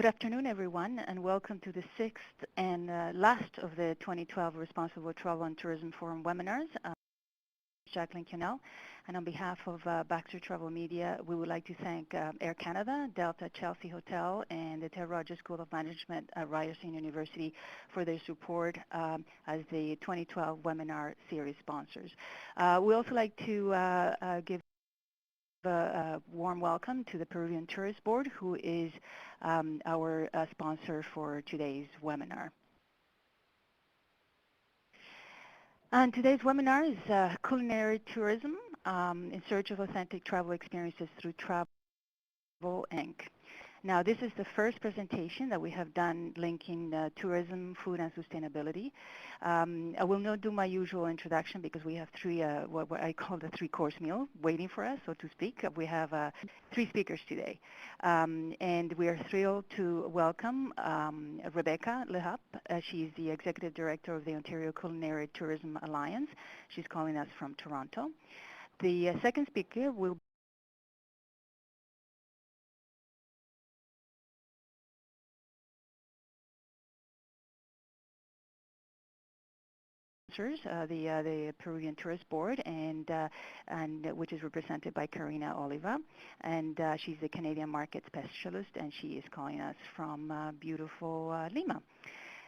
Good afternoon, everyone, and welcome to the sixth and last of the 2012 Responsible Travel and Tourism Forum webinars. Jacqueline Cunell, and on behalf of Baxter Travel Media, we would like to thank Air Canada, Delta Chelsea Hotel, and the Ted Rogers School of Management at Ryerson University for their support as the 2012 webinar series sponsors. We also like to give a warm welcome to the Peruvian Tourist Board, who is our sponsor for today's webinar. And today's webinar is Culinary Tourism in Search of Authentic Travel Experiences Through Travel, Inc. Now, this is the first presentation that we have done linking tourism, food, and sustainability. I will not do my usual introduction because we have three, what I call the three-course meal waiting for us, so to speak. We have three speakers today. And we are thrilled to welcome Rebecca Lehup. She's the Executive Director of the Ontario Culinary Tourism Alliance. She's calling us from Toronto. The second speaker will the Peruvian Tourist Board, and which is represented by Karina Oliva, and she's the Canadian Market Specialist, and she is calling us from beautiful Lima.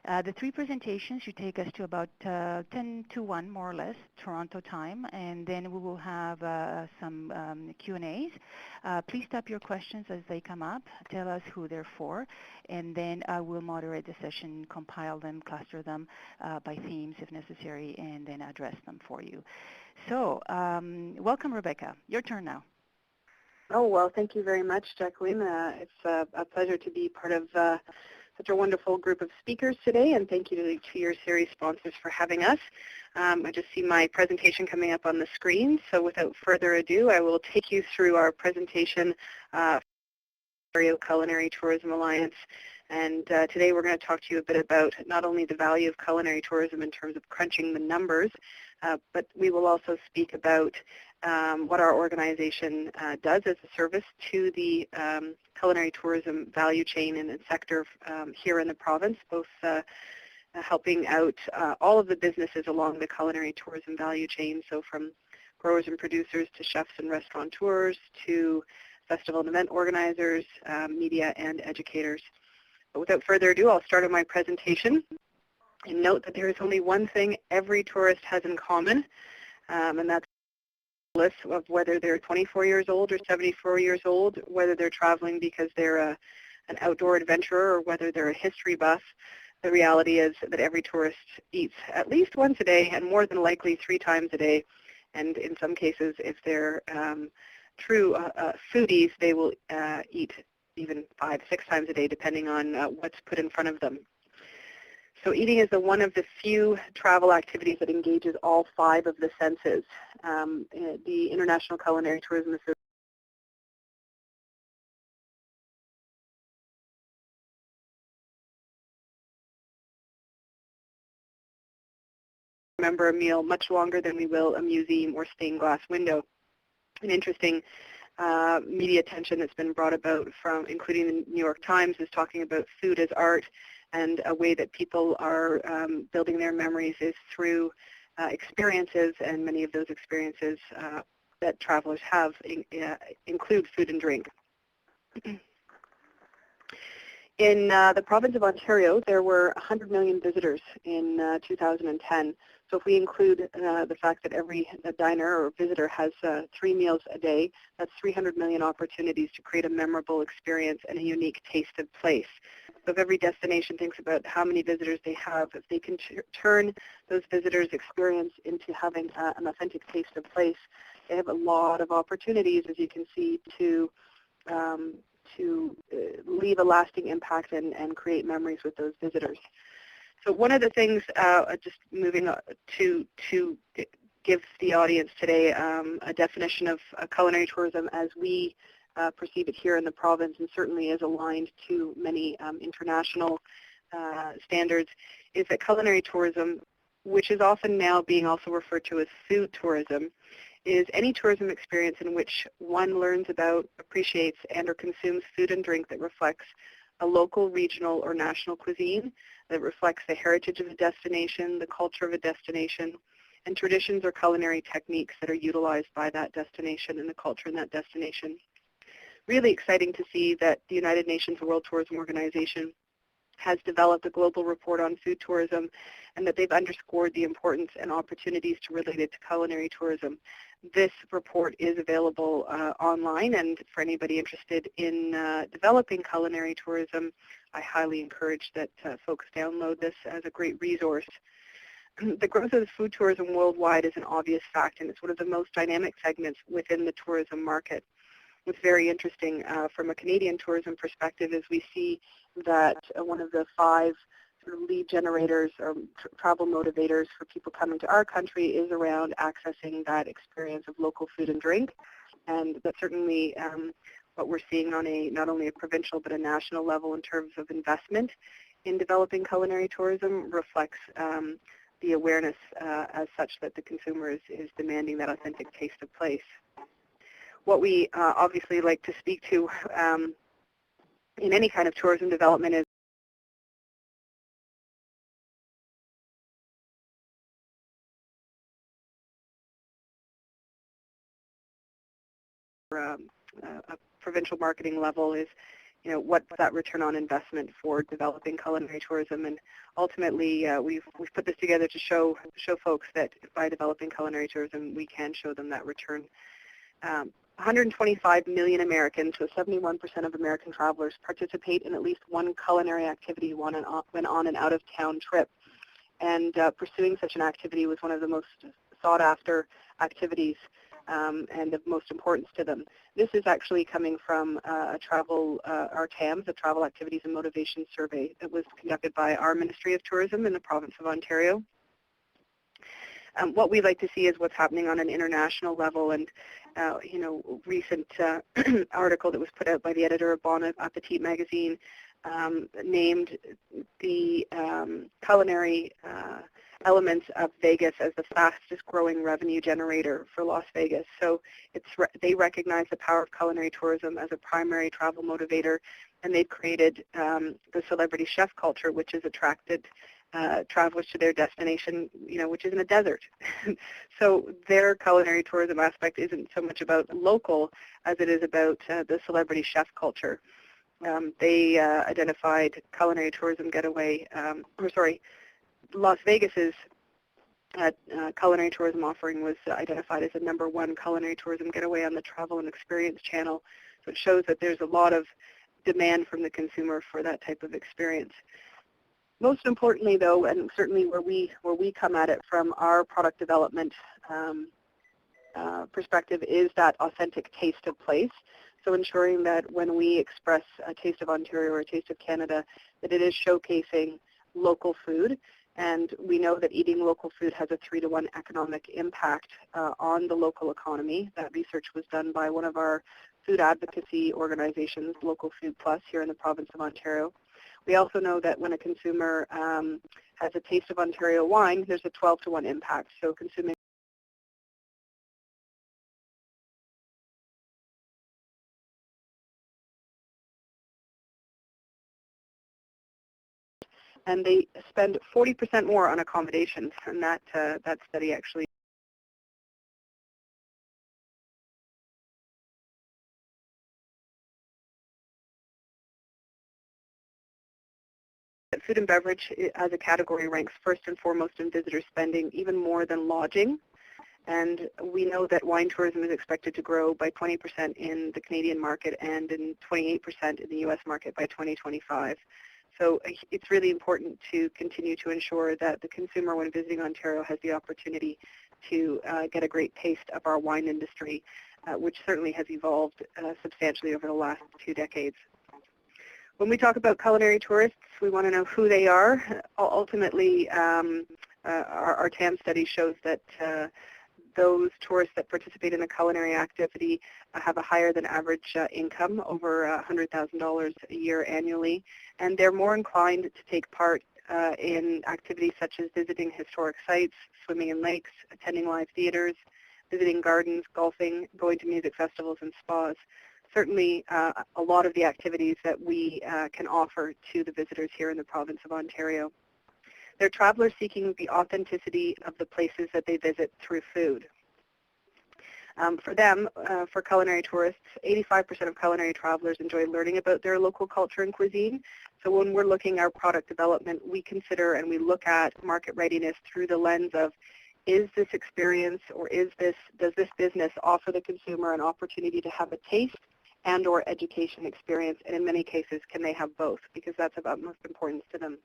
The three presentations should take us to about 10 to 1, more or less, Toronto time, and then we will have some Q&As. Please type your questions as they come up. Tell us who they're for, and then I will moderate the session, compile them, cluster them by themes if necessary, and then address them for you. So, welcome, Rebecca. Your turn now. Oh, well, thank you very much, Jacqueline. It's a pleasure to be part of such a wonderful group of speakers today, and thank you to your series sponsors for having us. I just see my presentation coming up on the screen, so without further ado, I will take you through our presentation for Ontario Culinary Tourism Alliance. And today we're going to talk to you a bit about not only the value of culinary tourism in terms of crunching the numbers, but we will also speak about what our organization does as a service to the culinary tourism value chain and sector here in the province, both helping out all of the businesses along the culinary tourism value chain, so from growers and producers to chefs and restaurateurs to festival and event organizers, media, and educators. But without further ado, I'll start on my presentation and note that there is only one thing every tourist has in common, and that's list of whether they're 24 years old or 74 years old, whether they're traveling because they're an outdoor adventurer or whether they're a history buff. The reality is that every tourist eats at least once a day and more than likely 3 times a day. And in some cases, if they're true foodies, they will eat even 5, 6 times a day depending on what's put in front of them. So eating is one of the few travel activities that engages all 5 of the senses. The International Culinary Tourism Association remember a meal much longer than we will a museum or stained glass window. An interesting media attention that's been brought about from, including the New York Times, is talking about food as art, and a way that people are building their memories is through experiences, and many of those experiences that travelers have include food and drink. In the province of Ontario, there were 100 million visitors in 2010. So if we include the fact that every diner or visitor has 3 meals a day, that's 300 million opportunities to create a memorable experience and a unique taste of place. So if every destination thinks about how many visitors they have, if they can turn those visitors' experience into having an authentic taste of place, they have a lot of opportunities, as you can see, to leave a lasting impact and create memories with those visitors. So one of the things, just moving to give the audience today a definition of culinary tourism as we perceive it here in the province, and certainly is aligned to many international standards, is that culinary tourism, which is often now being also referred to as food tourism, is any tourism experience in which one learns about, appreciates, and or consumes food and drink that reflects a local, regional, or national cuisine that reflects the heritage of a destination, the culture of a destination, and traditions or culinary techniques that are utilized by that destination and the culture in that destination. Really exciting to see that the United Nations World Tourism Organization has developed a global report on food tourism, and that they've underscored the importance and opportunities to relate it to culinary tourism. This report is available online, and for anybody interested in developing culinary tourism, I highly encourage that folks download this as a great resource. The growth of food tourism worldwide is an obvious fact, and it's one of the most dynamic segments within the tourism market. What's very interesting from a Canadian tourism perspective is we see that one of the 5 sort of lead generators or travel motivators for people coming to our country is around accessing that experience of local food and drink. And that's certainly what we're seeing on a not only a provincial but a national level in terms of investment in developing culinary tourism reflects the awareness as such that the consumer is demanding that authentic taste of place. What we obviously like to speak to in any kind of tourism development is a provincial marketing level is, what's that return on investment for developing culinary tourism? And ultimately, we've put this together to show folks that by developing culinary tourism, we can show them that return. 125 million Americans, so 71% of American travelers, participate in at least one culinary activity when on an out-of-town trip. And pursuing such an activity was one of the most sought-after activities and of most importance to them. This is actually coming from our TAMS, the Travel Activities and Motivation Survey that was conducted by our Ministry of Tourism in the province of Ontario. What we like to see is what's happening on an international level, and recent article that was put out by the editor of Bon Appetit magazine named the culinary elements of Vegas as the fastest growing revenue generator for Las Vegas. So they recognize the power of culinary tourism as a primary travel motivator, and they've created the celebrity chef culture, which has attracted travelers to their destination, which is in a desert. So their culinary tourism aspect isn't so much about local as it is about the celebrity chef culture. They identified culinary tourism getaway, Las Vegas's culinary tourism offering was identified as the #1 culinary tourism getaway on the Travel and Experience channel. So it shows that there's a lot of demand from the consumer for that type of experience. Most importantly, though, and certainly where we come at it from our product development perspective, is that authentic taste of place. So ensuring that when we express a taste of Ontario or a taste of Canada, that it is showcasing local food. And we know that eating local food has a 3-to-1 economic impact on the local economy. That research was done by one of our food advocacy organizations, Local Food Plus, here in the province of Ontario. We also know that when a consumer has a taste of Ontario wine, there's a 12-to-1 impact. So consuming and they spend 40% more on accommodations, and that study actually food and beverage as a category ranks first and foremost in visitor spending, even more than lodging. And we know that wine tourism is expected to grow by 20% in the Canadian market and in 28% in the U.S. market by 2025. So it's really important to continue to ensure that the consumer, when visiting Ontario, has the opportunity to get a great taste of our wine industry, which certainly has evolved substantially over the last 2 decades. When we talk about culinary tourists, we want to know who they are. Ultimately, our TAM study shows that those tourists that participate in a culinary activity have a higher than average income, over $100,000 a year annually, and they're more inclined to take part in activities such as visiting historic sites, swimming in lakes, attending live theaters, visiting gardens, golfing, going to music festivals and spas. certainly a lot of the activities that we can offer to the visitors here in the province of Ontario. They're travelers seeking the authenticity of the places that they visit through food. For them, for culinary tourists, 85% of culinary travelers enjoy learning about their local culture and cuisine. So when we're looking at our product development, we consider and we look at market readiness through the lens of, is this experience or does this business offer the consumer an opportunity to have a taste and or education experience? And in many cases, can they have both? Because that's of utmost importance to them.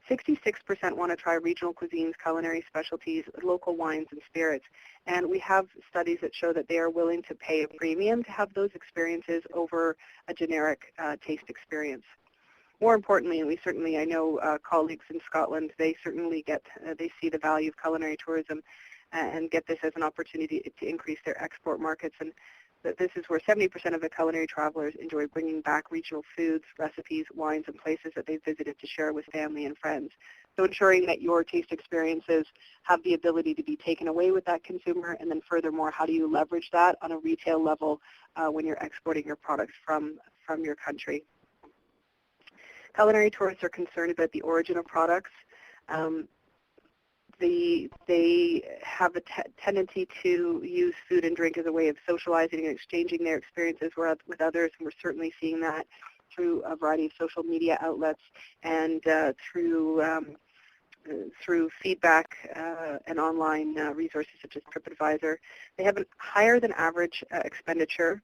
66% want to try regional cuisines, culinary specialties, local wines and spirits. And we have studies that show that they are willing to pay a premium to have those experiences over a generic taste experience. More importantly, and I know colleagues in Scotland, they certainly they see the value of culinary tourism and get this as an opportunity to increase their export markets. And that this is where 70% of the culinary travelers enjoy bringing back regional foods, recipes, wines, and places that they've visited to share with family and friends. So ensuring that your taste experiences have the ability to be taken away with that consumer, and then furthermore, how do you leverage that on a retail level when you're exporting your products from your country. Culinary tourists are concerned about the origin of products. They have a tendency to use food and drink as a way of socializing and exchanging their experiences with others, and we're certainly seeing that through a variety of social media outlets and through feedback and online resources such as TripAdvisor. They have a higher than average expenditure.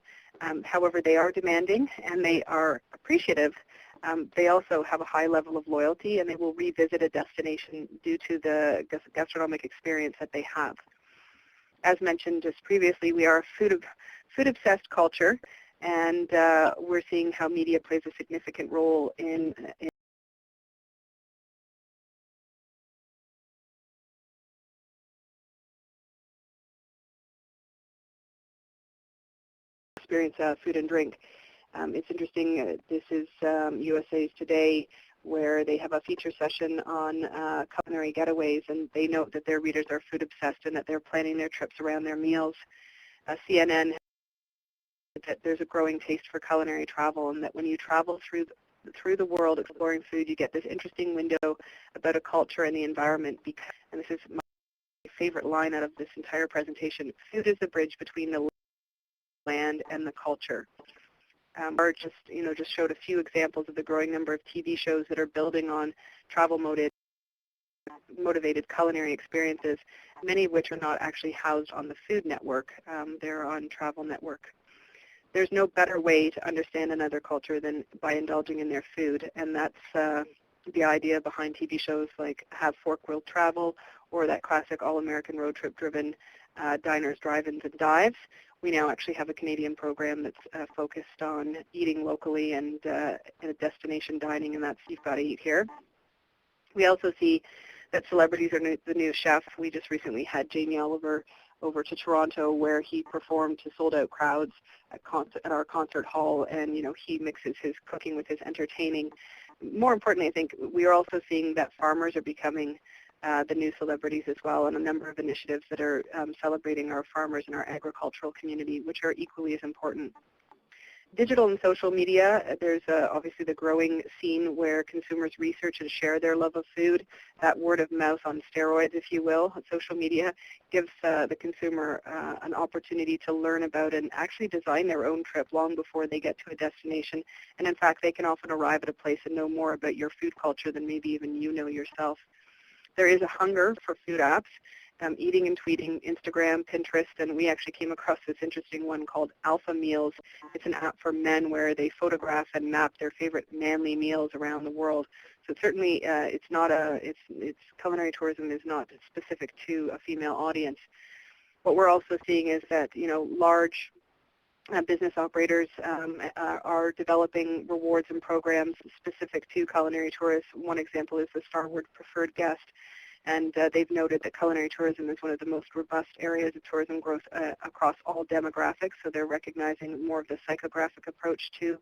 However, they are demanding and they are appreciative. They also have a high level of loyalty, and they will revisit a destination due to the gastronomic experience that they have. As mentioned just previously, we are a food-obsessed culture, and we're seeing how media plays a significant role in experience food and drink. It's interesting, this is USA's Today, where they have a feature session on culinary getaways, and they note that their readers are food obsessed and that they're planning their trips around their meals. CNN, that there's a growing taste for culinary travel, and that when you travel through the world exploring food, you get this interesting window about a culture and the environment. And this is my favorite line out of this entire presentation: food is the bridge between the land and the culture. Or just showed a few examples of the growing number of TV shows that are building on travel-motivated culinary experiences, many of which are not actually housed on the Food Network. They're on Travel Network. There's no better way to understand another culture than by indulging in their food, and that's the idea behind TV shows like Have Fork Will Travel, or that classic all-American road trip-driven Diners, Drive-Ins, and Dives. We now actually have a Canadian program that's focused on eating locally and destination dining, and that's You've Got to Eat Here. We also see that celebrities are the new chef. We just recently had Jamie Oliver over to Toronto, where he performed to sold-out crowds at our concert hall, and he mixes his cooking with his entertaining. More importantly, I think we are also seeing that farmers are becoming the new celebrities as well, and a number of initiatives that are celebrating our farmers and our agricultural community, which are equally as important. Digital and social media, there's obviously the growing scene where consumers research and share their love of food. That word of mouth on steroids, if you will. Social media gives the consumer an opportunity to learn about and actually design their own trip long before they get to a destination. And in fact, they can often arrive at a place and know more about your food culture than maybe even you know yourself. There is a hunger for food apps, eating and tweeting, Instagram, Pinterest, and we actually came across this interesting one called Alpha Meals. It's an app for men where they photograph and map their favorite manly meals around the world. So certainly culinary tourism is not specific to a female audience. What we're also seeing is that large business operators are developing rewards and programs specific to culinary tourists. One example is the Starwood Preferred Guest, and they've noted that culinary tourism is one of the most robust areas of tourism growth across all demographics, so they're recognizing more of the psychographic approach to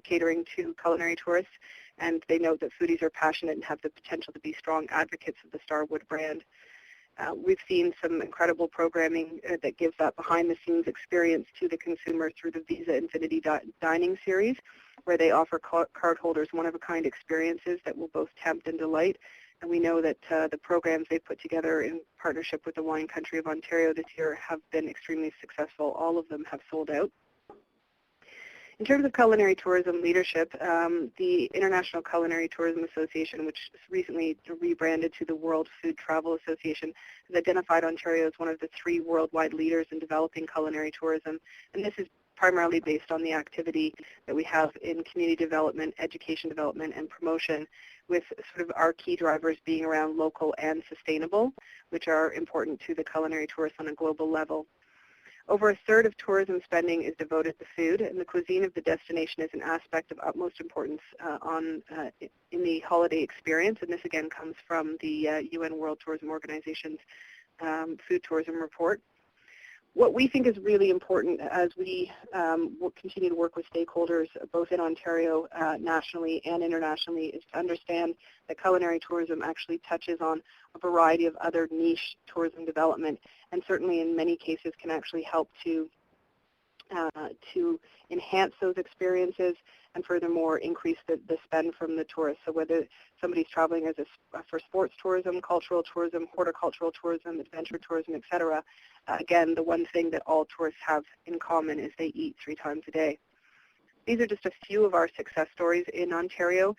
catering to culinary tourists, and they note that foodies are passionate and have the potential to be strong advocates of the Starwood brand. We've seen some incredible programming that gives that behind-the-scenes experience to the consumer through the Visa Infinity Dining Series, where they offer cardholders one-of-a-kind experiences that will both tempt and delight. And we know that the programs they put together in partnership with the wine country of Ontario this year have been extremely successful. All of them have sold out. In terms of culinary tourism leadership, the International Culinary Tourism Association, which recently rebranded to the World Food Travel Association, has identified Ontario as one of the 3 worldwide leaders in developing culinary tourism. And this is primarily based on the activity that we have in community development, education development, and promotion, with sort of our key drivers being around local and sustainable, which are important to the culinary tourist on a global level. Over a third of tourism spending is devoted to food, and the cuisine of the destination is an aspect of utmost importance in the holiday experience, and this again comes from the UN World Tourism Organization's Food Tourism Report. What we think is really important as we will continue to work with stakeholders both in Ontario nationally and internationally is to understand that culinary tourism actually touches on a variety of other niche tourism development, and certainly in many cases can actually help to enhance those experiences and furthermore increase the spend from the tourists. So whether somebody's traveling as for sports tourism, cultural tourism, horticultural tourism, adventure tourism, etc., again, the one thing that all tourists have in common is they eat 3 times a day. These are just a few of our success stories in Ontario.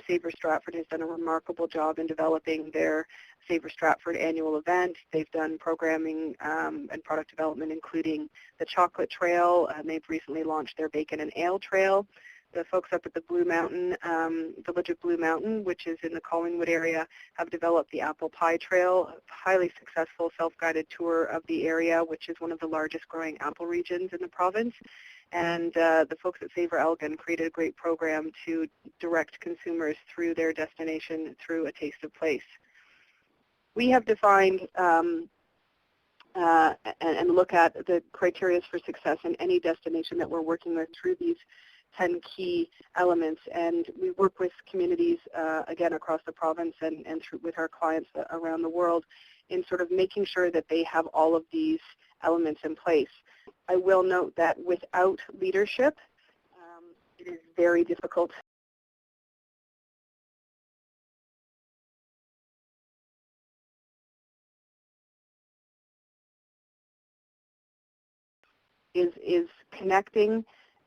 Savour Stratford has done a remarkable job in developing their Savour Stratford annual event. They've done programming and product development, including the Chocolate Trail. They've recently launched their Bacon and Ale Trail. The folks up at the Blue Mountain, Village of Blue Mountain, which is in the Collingwood area, have developed the Apple Pie Trail, a highly successful self-guided tour of the area, which is one of the largest growing apple regions in the province. And the folks at Savour Elgin created a great program to direct consumers through their destination through a taste of place. We have defined and look at the criteria for success in any destination that we're working with through these 10 key elements, and we work with communities, again, across the province and with our clients around the world in sort of making sure that they have all of these elements in place. I will note that without leadership, it is very difficult is connecting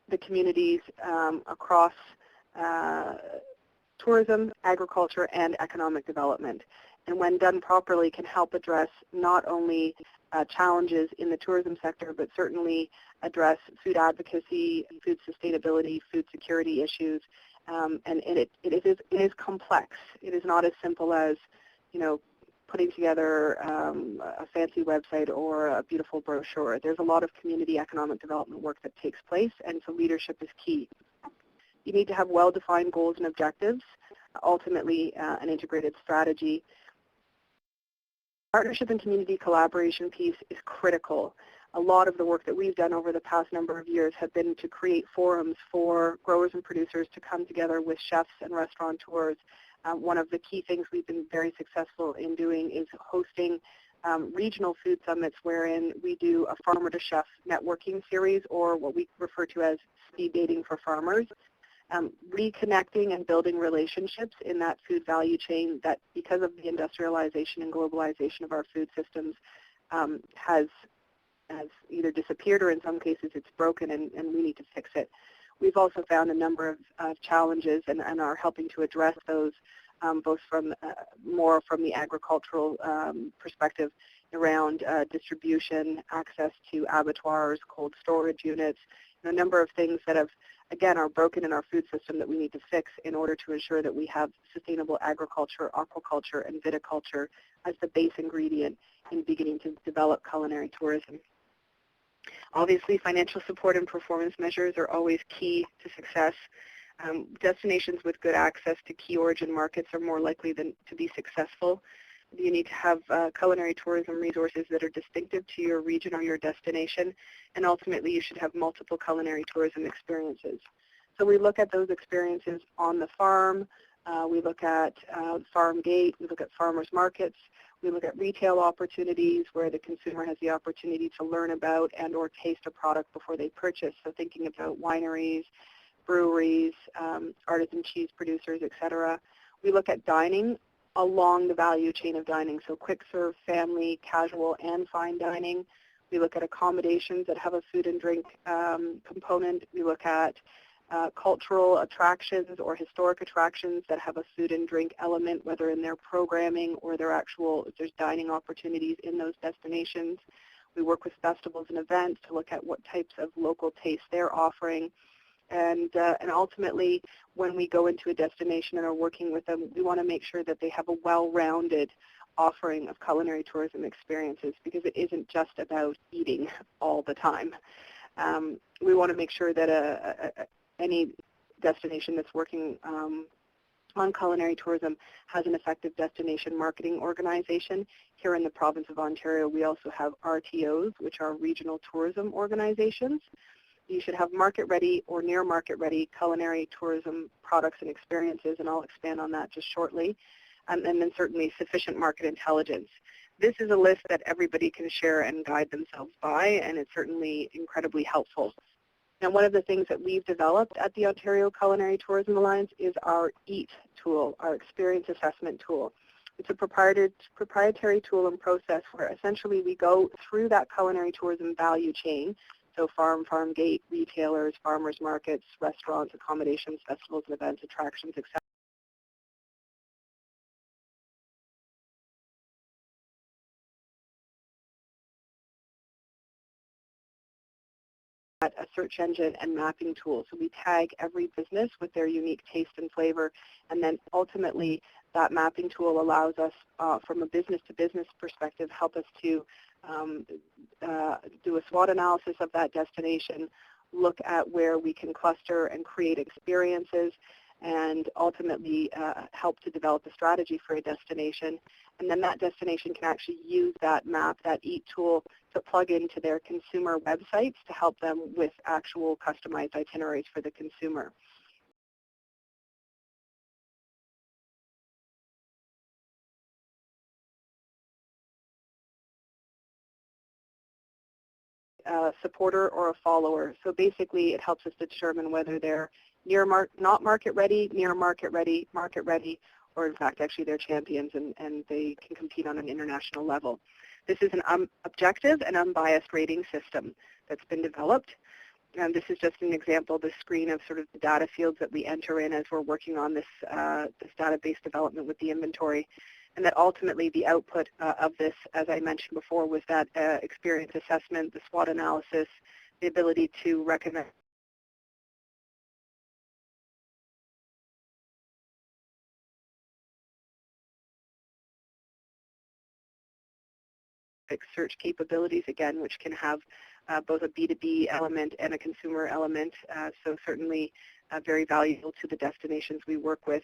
the communities across tourism, agriculture, and economic development. And when done properly, can help address not only challenges in the tourism sector, but certainly address food advocacy, food sustainability, food security issues. And it is complex. It is not as simple as, putting together a fancy website or a beautiful brochure. There's a lot of community economic development work that takes place, and so leadership is key. You need to have well-defined goals and objectives, ultimately an integrated strategy. Partnership and community collaboration piece is critical. A lot of the work that we've done over the past number of years have been to create forums for growers and producers to come together with chefs and restaurateurs. One of the key things we've been very successful in doing is hosting regional food summits wherein we do a farmer-to-chef networking series, or what we refer to as speed dating for farmers. Reconnecting and building relationships in that food value chain that, because of the industrialization and globalization of our food systems, has either disappeared or in some cases it's broken, and we need to fix it. We've also found a number of challenges and are helping to address those both from more from the agricultural perspective around distribution, access to abattoirs, cold storage units, a number of things that have, again, are broken in our food system that we need to fix in order to ensure that we have sustainable agriculture, aquaculture, and viticulture as the base ingredient in beginning to develop culinary tourism. Obviously, financial support and performance measures are always key to success. Destinations with good access to key origin markets are more likely to be successful. You need to have culinary tourism resources that are distinctive to your region or your destination, and ultimately you should have multiple culinary tourism experiences. So we look at those experiences on the farm, we look at farm gate, we look at farmers markets, We look at retail opportunities where the consumer has the opportunity to learn about and or taste a product before they purchase. So thinking about wineries, breweries, artisan cheese producers, etc. We look at dining along the value chain of dining, so quick serve, family, casual, and fine dining. We look at accommodations that have a food and drink component. We look at cultural attractions or historic attractions that have a food and drink element, whether in their programming or their actual, if there's dining opportunities in those destinations. We work with festivals and events to look at what types of local tastes they're offering. And ultimately, when we go into a destination and are working with them, we want to make sure that they have a well-rounded offering of culinary tourism experiences, because it isn't just about eating all the time. We want to make sure that any destination that's working on culinary tourism has an effective destination marketing organization. Here in the province of Ontario, we also have RTOs, which are regional tourism organizations. You should have market-ready or near market-ready culinary tourism products and experiences, and I'll expand on that just shortly. And then certainly sufficient market intelligence. This is a list that everybody can share and guide themselves by, and it's certainly incredibly helpful. Now, one of the things that we've developed at the Ontario Culinary Tourism Alliance is our EAT tool, our experience assessment tool. It's a proprietary tool and process where essentially we go through that culinary tourism value chain, so farm gate, retailers, farmers markets, restaurants, accommodations, festivals and events, attractions, etc. A search engine and mapping tool. So we tag every business with their unique taste and flavor, and then ultimately that mapping tool allows us from a business-to-business perspective, help us to do a SWOT analysis of that destination, look at where we can cluster and create experiences, and ultimately help to develop a strategy for a destination. And then that destination can actually use that map, that EAT tool, to plug into their consumer websites to help them with actual customized itineraries for the consumer. A supporter or a follower. So basically it helps us determine whether they're not market ready, near market ready, or in fact actually they're champions and they can compete on an international level. This is an objective and unbiased rating system that's been developed. And this is just an example, the screen of sort of the data fields that we enter in as we're working on this, this database development with the inventory. And that ultimately the output of this, as I mentioned before, was that experience assessment, the SWOT analysis, the ability to recognize search capabilities, again, which can have both a B2B element and a consumer element. So certainly very valuable to the destinations we work with.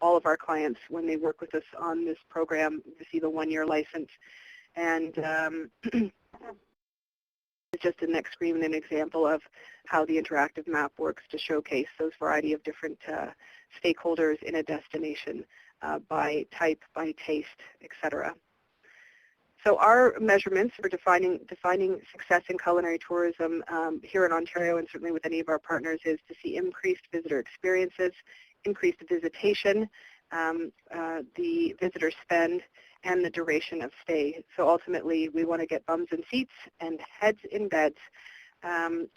All of our clients, when they work with us on this program, receive a 1-year license. And it's just the next screen an example of how the interactive map works to showcase those variety of different stakeholders in a destination by type, by taste, etc. So our measurements for defining success in culinary tourism here in Ontario and certainly with any of our partners is to see increased visitor experiences, increased visitation, the visitor spend, and the duration of stay. So ultimately we want to get bums in seats and heads in beds.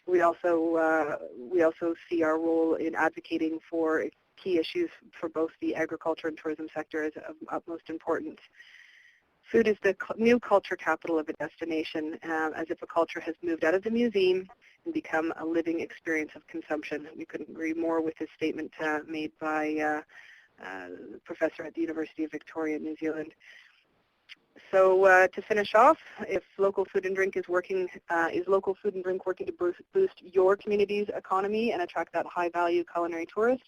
We also see our role in advocating for key issues for both the agriculture and tourism sector as of utmost importance. Food is the new culture capital of a destination, as if a culture has moved out of the museum and become a living experience of consumption. We couldn't agree more with this statement made by a professor at the University of Victoria, New Zealand. So to finish off, if local food and drink is working, is local food and drink working to boost your community's economy and attract that high-value culinary tourist?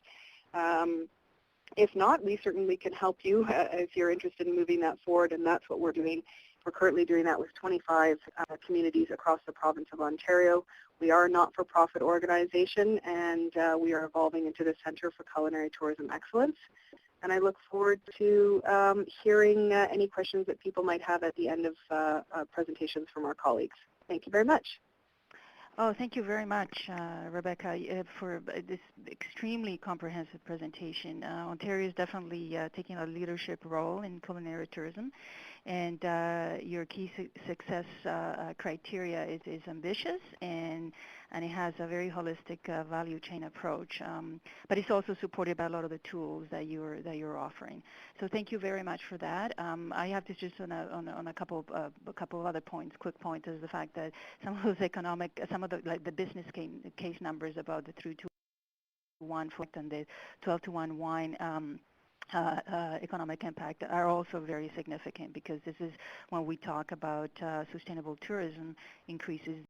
If not, we certainly can help you if you're interested in moving that forward, and that's what we're doing. We're currently doing that with 25 communities across the province of Ontario. We are a not-for-profit organization, and we are evolving into the Centre for Culinary Tourism Excellence. And I look forward to hearing any questions that people might have at the end of presentations from our colleagues. Thank you very much. Oh, thank you very much, Rebecca, for this extremely comprehensive presentation. Ontario is definitely taking a leadership role in culinary tourism, and your key success criteria is ambitious, and it has a very holistic value chain approach. But it's also supported by a lot of the tools that you're offering. So thank you very much for that. I have to just on a couple of other points, quick points, is the fact that some of those some of the like the business case numbers about the 3-to-1 and the 12-to-1 wine. Economic impact are also very significant, because this is when we talk about sustainable tourism increases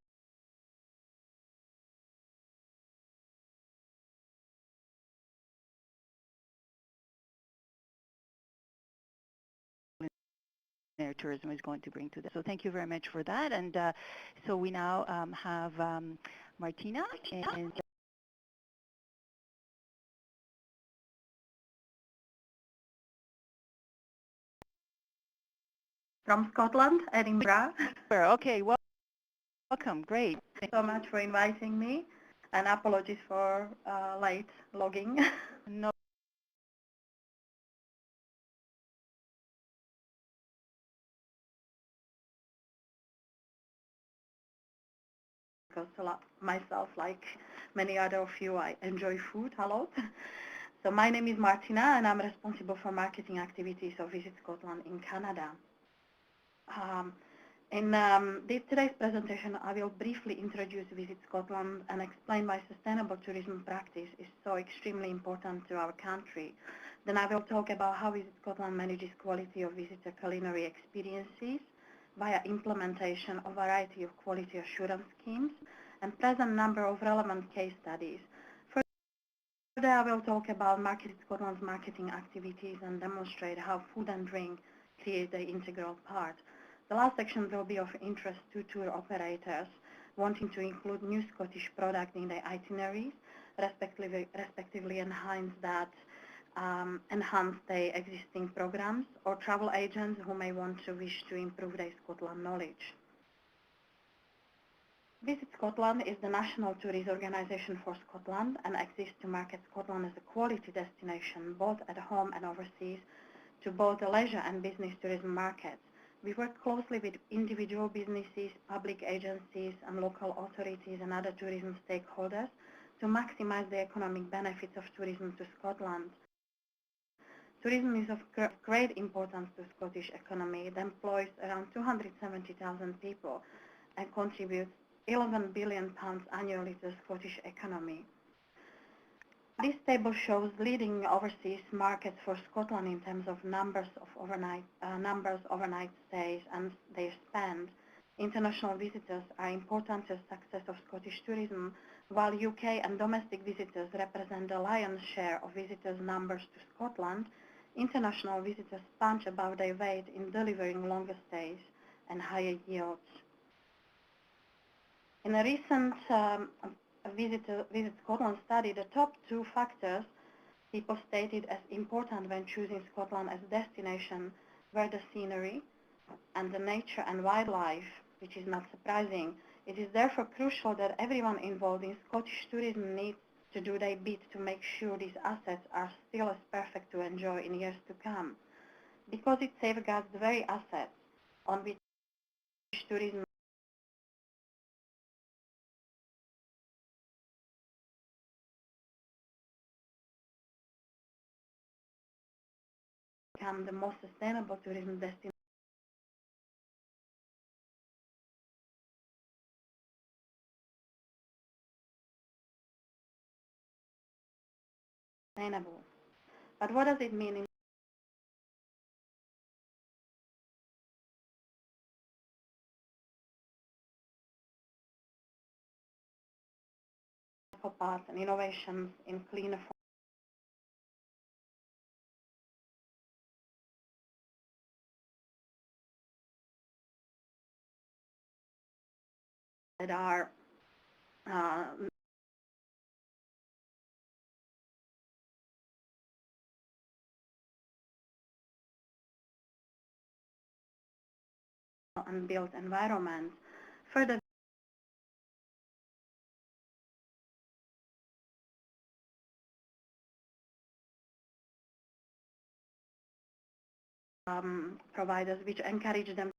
tourism is going to bring to that. So thank you very much for that. And so we now have Martina, and from Scotland, Edinburgh. okay, welcome, great. Thank you so much for inviting me, and apologies for late logging. No. Because myself, like many other of you, I enjoy food a lot. So my name is Martina, and I'm responsible for marketing activities of Visit Scotland in Canada. In today's presentation, I will briefly introduce Visit Scotland and explain why sustainable tourism practice is so extremely important to our country. Then I will talk about how Visit Scotland manages quality of visitor culinary experiences via implementation of a variety of quality assurance schemes and present a number of relevant case studies. Further, I will talk about Visit Scotland's marketing activities and demonstrate how food and drink create the integral part. The last section will be of interest to tour operators wanting to include new Scottish product in their itineraries, respectively enhance their existing programs, or travel agents who may want to wish to improve their Scotland knowledge. Visit Scotland is the national tourist organisation for Scotland and exists to market Scotland as a quality destination, both at home and overseas, to both the leisure and business tourism markets. We work closely with individual businesses, public agencies, and local authorities and other tourism stakeholders to maximize the economic benefits of tourism to Scotland. Tourism is of great importance to the Scottish economy. It employs around 270,000 people and contributes £11 billion annually to the Scottish economy. This table shows leading overseas markets for Scotland in terms of numbers of overnight stays and their spend. International visitors are important to the success of Scottish tourism, while UK and domestic visitors represent the lion's share of visitors' numbers to Scotland. International visitors punch above their weight in delivering longer stays and higher yields. In a recent Visit Scotland study, the top two factors people stated as important when choosing Scotland as a destination were the scenery and the nature and wildlife, which is not surprising. It is therefore crucial that everyone involved in Scottish tourism needs to do their bit to make sure these assets are still as perfect to enjoy in years to come, because it safeguards the very assets on which tourism become the most sustainable tourism destination sustainable. But what does it mean in paths and innovations in cleaner that are and built environment. Further providers which encourage them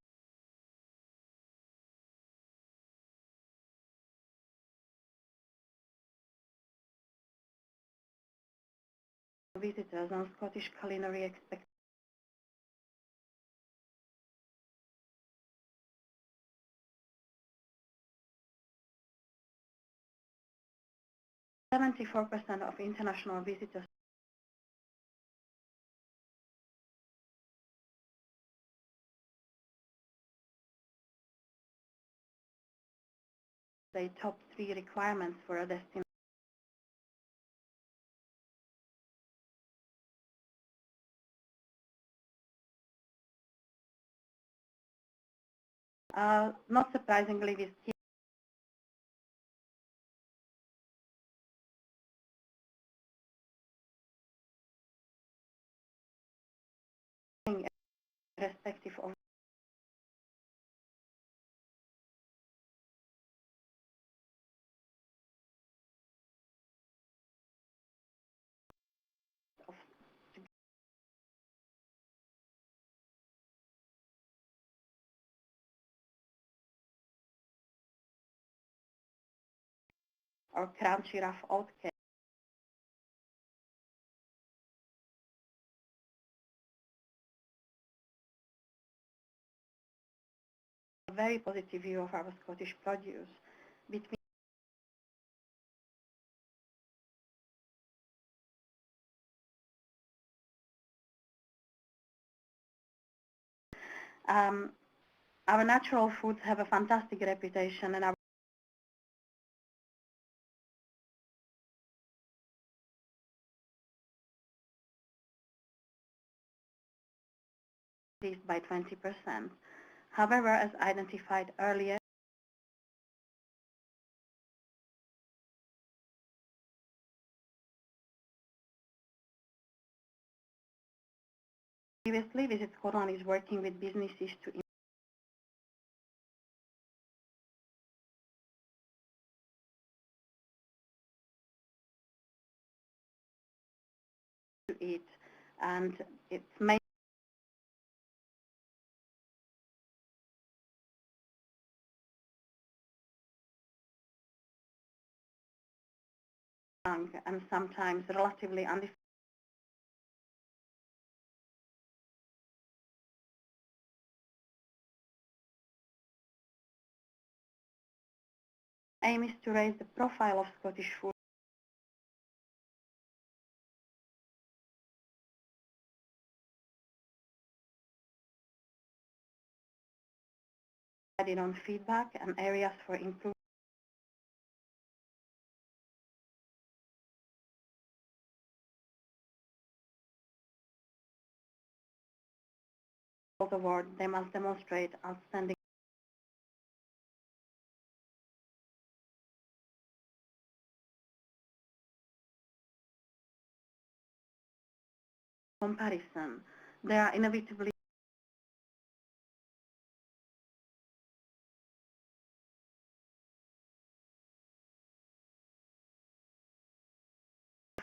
visitors on Scottish culinary expectations. 74% of international visitors say top 3 requirements for a destination. Not surprisingly, with keeping irrespective of or crunchy rough oat cake. A very positive view of our Scottish produce. Between our natural foods have a fantastic reputation, and our increased by 20%. However, as identified earlier, previously Visit Scotland is working with businesses to eat, and it's mainly young and sometimes relatively undefined aim is to raise the profile of Scottish food added on feedback and areas for improvement award. They must demonstrate outstanding comparison. They are inevitably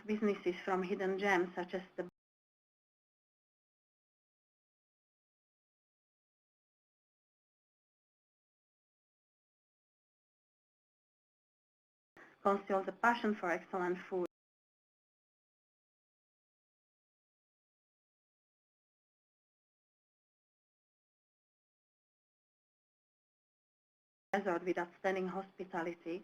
businesses from hidden gems such as the conceals a passion for excellent food resort with outstanding hospitality.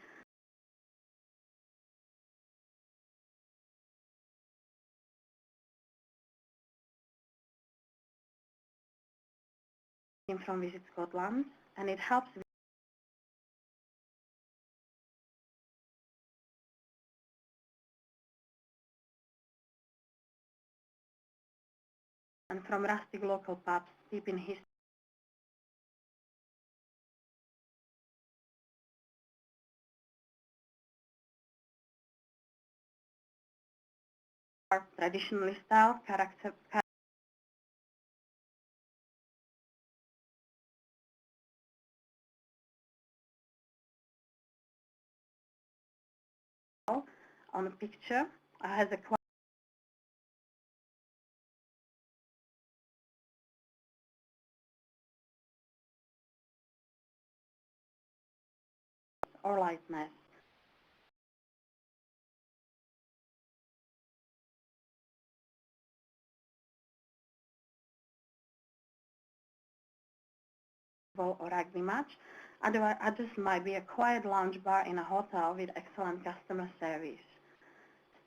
From Visit Scotland, and it helps and from rustic local pubs deep in history are traditionally styled on a picture has a or lightness. Or rugby match. Others might be a quiet lounge bar in a hotel with excellent customer service.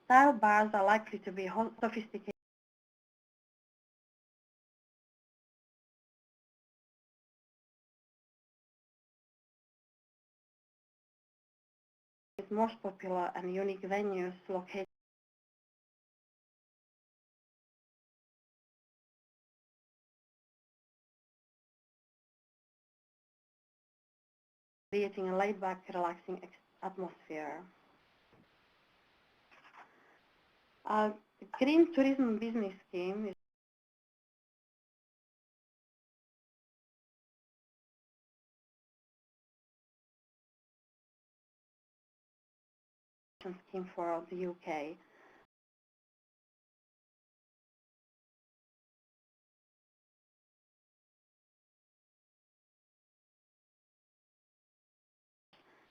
Style bars are likely to be sophisticated with most popular and unique venues located creating a laid-back, relaxing atmosphere. The Green Tourism Business Scheme is a scheme for the UK.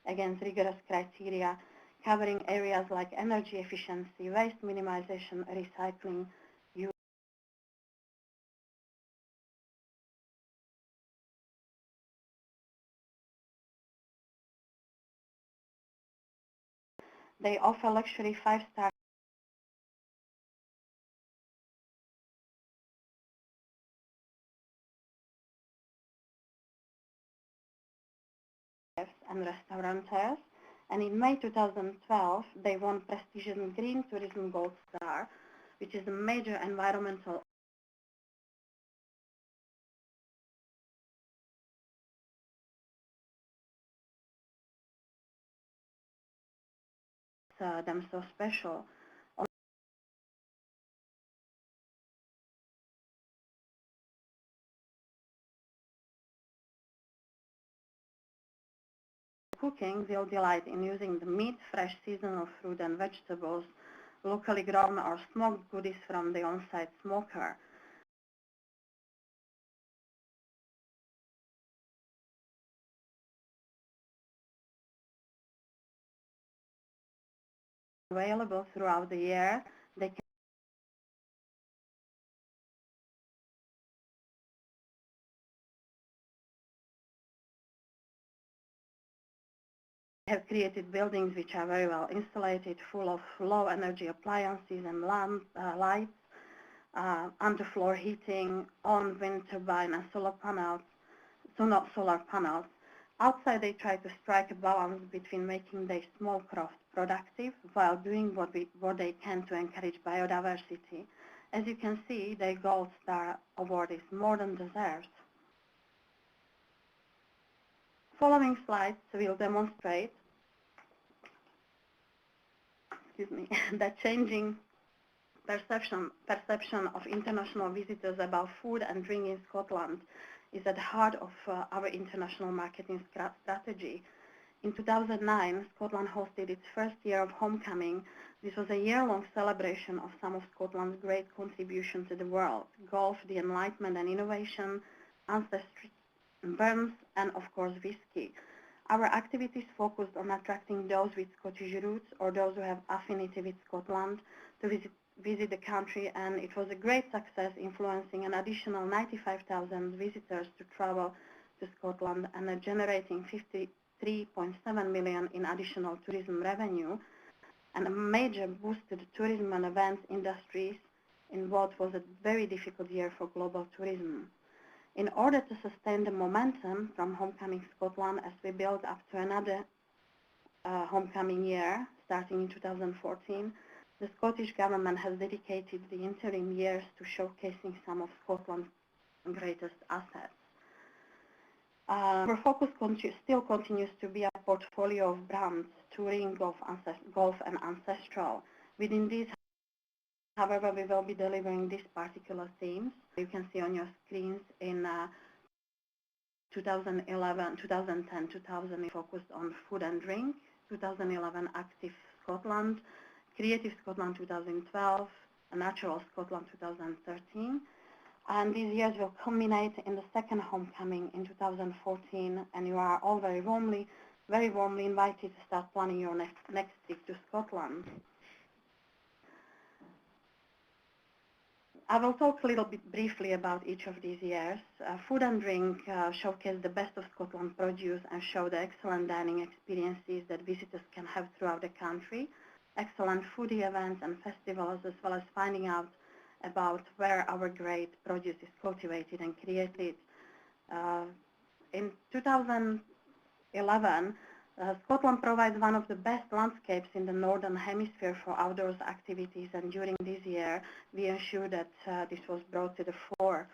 Against rigorous criteria covering areas like energy efficiency, waste minimization, recycling, They offer luxury 5-star chefs and restaurateurs. And in May 2012, they won prestigious Green Tourism Gold Star, which is a major environmental them so special. Cooking will delight in using the meat, fresh seasonal fruit and vegetables, locally grown or smoked goodies from the on-site smoker. Available throughout the year, they have created buildings which are very well insulated, full of low energy appliances and lights, underfloor heating, on wind turbine and solar panels, so not solar panels. Outside they try to strike a balance between making their small craft productive while doing what they can to encourage biodiversity. As you can see, their Gold Star award is more than deserved. Following slides will demonstrate that changing perception of international visitors about food and drink in Scotland is at the heart of our international marketing strategy. In 2009, Scotland hosted its first year of homecoming. This was a year-long celebration of some of Scotland's great contributions to the world: golf, the Enlightenment and innovation, ancestry, burns, and of course whiskey. Our activities focused on attracting those with Scottish roots or those who have affinity with Scotland to visit the country, and it was a great success, influencing an additional 95,000 visitors to travel to Scotland and generating 53.7 million in additional tourism revenue, and a major boost to the tourism and events industries in what was a very difficult year for global tourism. In order to sustain the momentum from Homecoming Scotland as we build up to another homecoming year, starting in 2014, the Scottish Government has dedicated the interim years to showcasing some of Scotland's greatest assets. Our focus still continues to be a portfolio of brands, touring, golf and ancestral. Within these, however, we will be delivering these particular themes. You can see on your screens in 2011, 2010, 2000, we focused on food and drink. 2011, Active Scotland, Creative Scotland 2012, and Natural Scotland 2013. And these years will culminate in the second homecoming in 2014, and you are all very warmly invited to start planning your next trip to Scotland. I will talk a little bit briefly about each of these years. Food and Drink showcase the best of Scotland produce and show the excellent dining experiences that visitors can have throughout the country, excellent foodie events and festivals, as well as finding out about where our great produce is cultivated and created. In 2011, Scotland provides one of the best landscapes in the Northern Hemisphere for outdoors activities, and during this year we ensured that this was brought to the fore.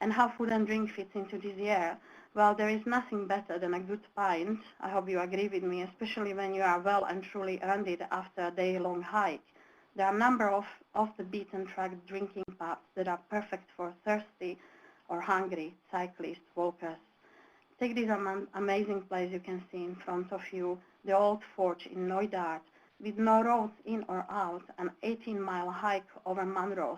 And how Food and Drink fits into this year? Well, there is nothing better than a good pint. I hope you agree with me, especially when you are well and truly earned it after a day-long hike. There are a number of off-the-beaten-track drinking pubs that are perfect for thirsty or hungry cyclists, walkers. Take this amazing place you can see in front of you, the Old Forge in Knoydart, with no roads in or out, an 18-mile hike over Munro.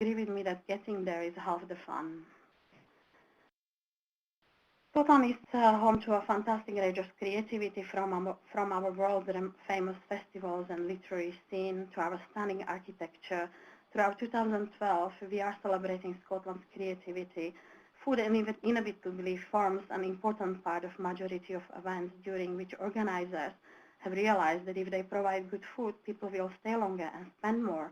Agree with me that getting there is half the fun. Scotland is home to a fantastic range of creativity from our world-famous festivals and literary scene to our stunning architecture. Throughout 2012, we are celebrating Scotland's creativity. Food inevitably forms an important part of majority of events during which organizers have realized that if they provide good food, people will stay longer and spend more.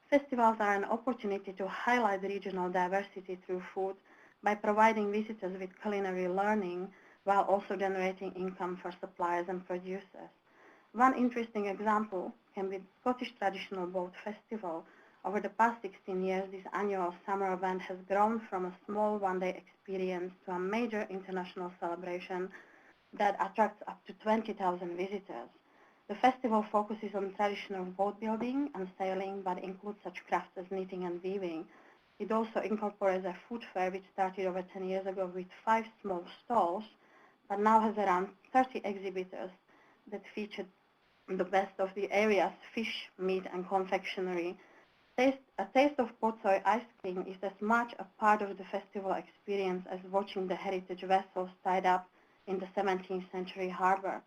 Festivals are an opportunity to highlight regional diversity through food by providing visitors with culinary learning while also generating income for suppliers and producers. One interesting example can be the Scottish Traditional Boat Festival. Over the past 16 years, this annual summer event has grown from a small one-day experience to a major international celebration that attracts up to 20,000 visitors. The festival focuses on traditional boat building and sailing, but includes such crafts as knitting and weaving. It also incorporates a food fair which started over 10 years ago with 5 small stalls, but now has around 30 exhibitors that feature the best of the area's fish, meat and confectionery. A taste of Portsoy ice cream is as much a part of the festival experience as watching the heritage vessels tied up in the 17th century harbour.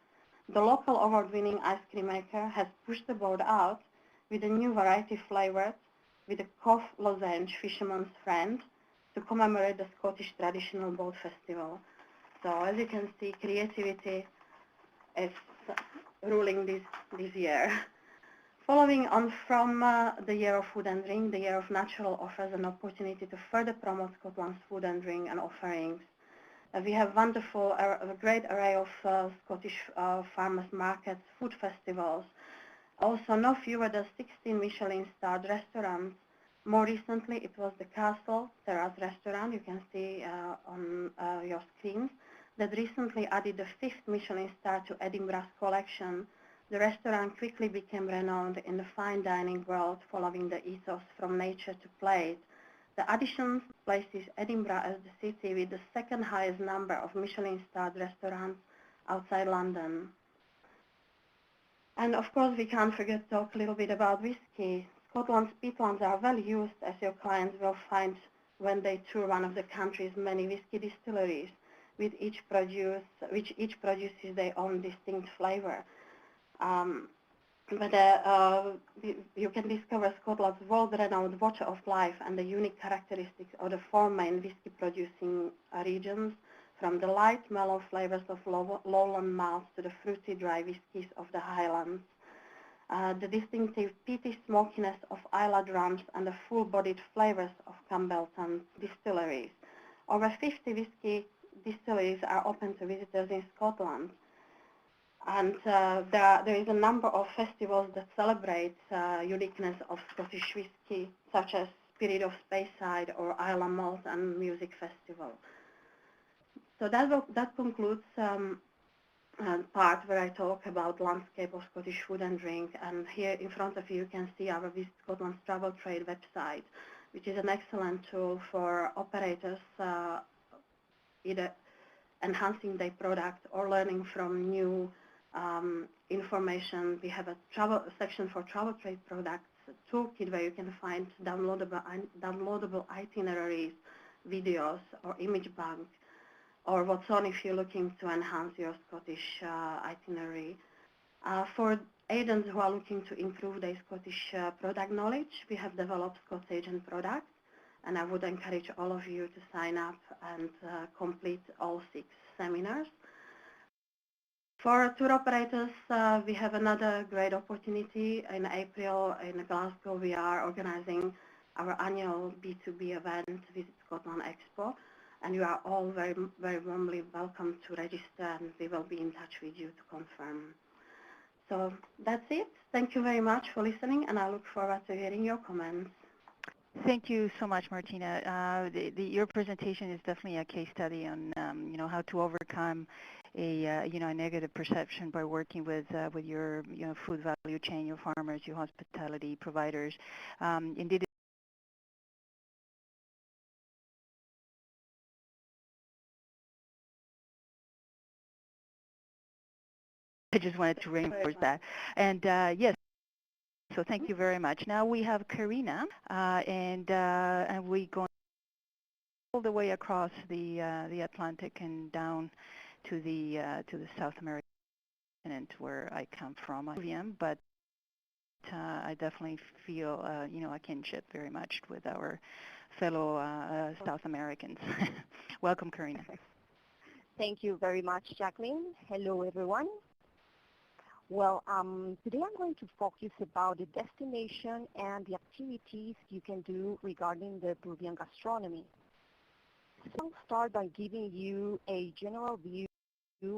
The local award-winning ice cream maker has pushed the boat out with a new variety flavored with a Cove lozenge, Fisherman's Friend, to commemorate the Scottish Traditional Boat Festival. So as you can see, creativity is ruling this year. Following on from the Year of Food and Drink, the Year of Natural offers an opportunity to further promote Scotland's food and drink and offerings. We have a great array of Scottish farmers markets, food festivals, also no fewer than 16 Michelin-starred restaurants. More recently, it was the Castle Terrace restaurant, you can see on your screens, that recently added the 5th Michelin star to Edinburgh's collection. The restaurant quickly became renowned in the fine dining world following the ethos from nature to plate. The addition places Edinburgh as the city with the second highest number of Michelin-starred restaurants outside London. And of course, we can't forget to talk a little bit about whiskey. Scotland's peatlands are well used, as your clients will find when they tour one of the country's many whiskey distilleries, which each produces their own distinct flavor. You can discover Scotland's world-renowned water of life and the unique characteristics of the 4 main whiskey-producing regions, from the light, mellow flavors of lowland malts to the fruity, dry whiskies of the Highlands. The distinctive peaty smokiness of Islay drums and the full-bodied flavors of Campbelltown distilleries. Over 50 whiskey distilleries are open to visitors in Scotland. And there is a number of festivals that celebrate uniqueness of Scottish whiskey, such as Spirit of Speyside or Islay Malt and Music Festival. So that concludes part where I talk about landscape of Scottish food and drink. And here in front of you, you can see our Visit Scotland's travel trade website. which is an excellent tool for operators either enhancing their product or learning from new information. We have a travel section for travel trade products, a toolkit where you can find downloadable itineraries, videos, or image bank, or what's on if you're looking to enhance your Scottish itinerary. For agents who are looking to improve their Scottish product knowledge, we have developed Scots Agent products, and I would encourage all of you to sign up and complete all 6 seminars. For tour operators, we have another great opportunity. In April in Glasgow, we are organizing our annual B2B event, Visit Scotland Expo, and you are all very, very warmly welcome to register, and we will be in touch with you to confirm. So that's it. Thank you very much for listening, and I look forward to hearing your comments. Thank you so much, Martina. Your presentation is definitely a case study on, how to overcome a negative perception by working with your, food value chain, your farmers, your hospitality providers. Indeed, I just wanted to reinforce that. And yes. So thank you very much. Now we have Karina, and we go all the way across the Atlantic and down to the South American continent where I come from. I'm Peruvian, but I definitely feel a kinship very much with our fellow South Americans. Welcome, Karina. Thank you very much, Jacqueline. Hello, everyone. Well, today I'm going to focus about the destination and the activities you can do regarding the Peruvian gastronomy. So I'll start by giving you a general view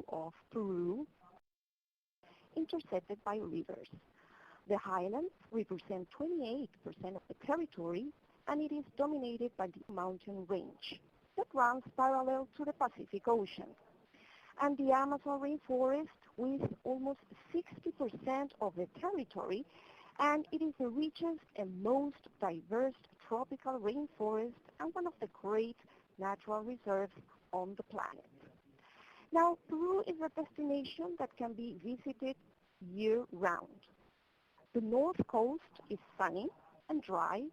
of Peru, intersected by rivers. The highlands represent 28% of the territory, and it is dominated by the mountain range that runs parallel to the Pacific Ocean. And the Amazon rainforest with almost 60% of the territory, and it is the richest and most diverse tropical rainforest and one of the great natural reserves on the planet. Now, Peru is a destination that can be visited year-round. The north coast is sunny and dry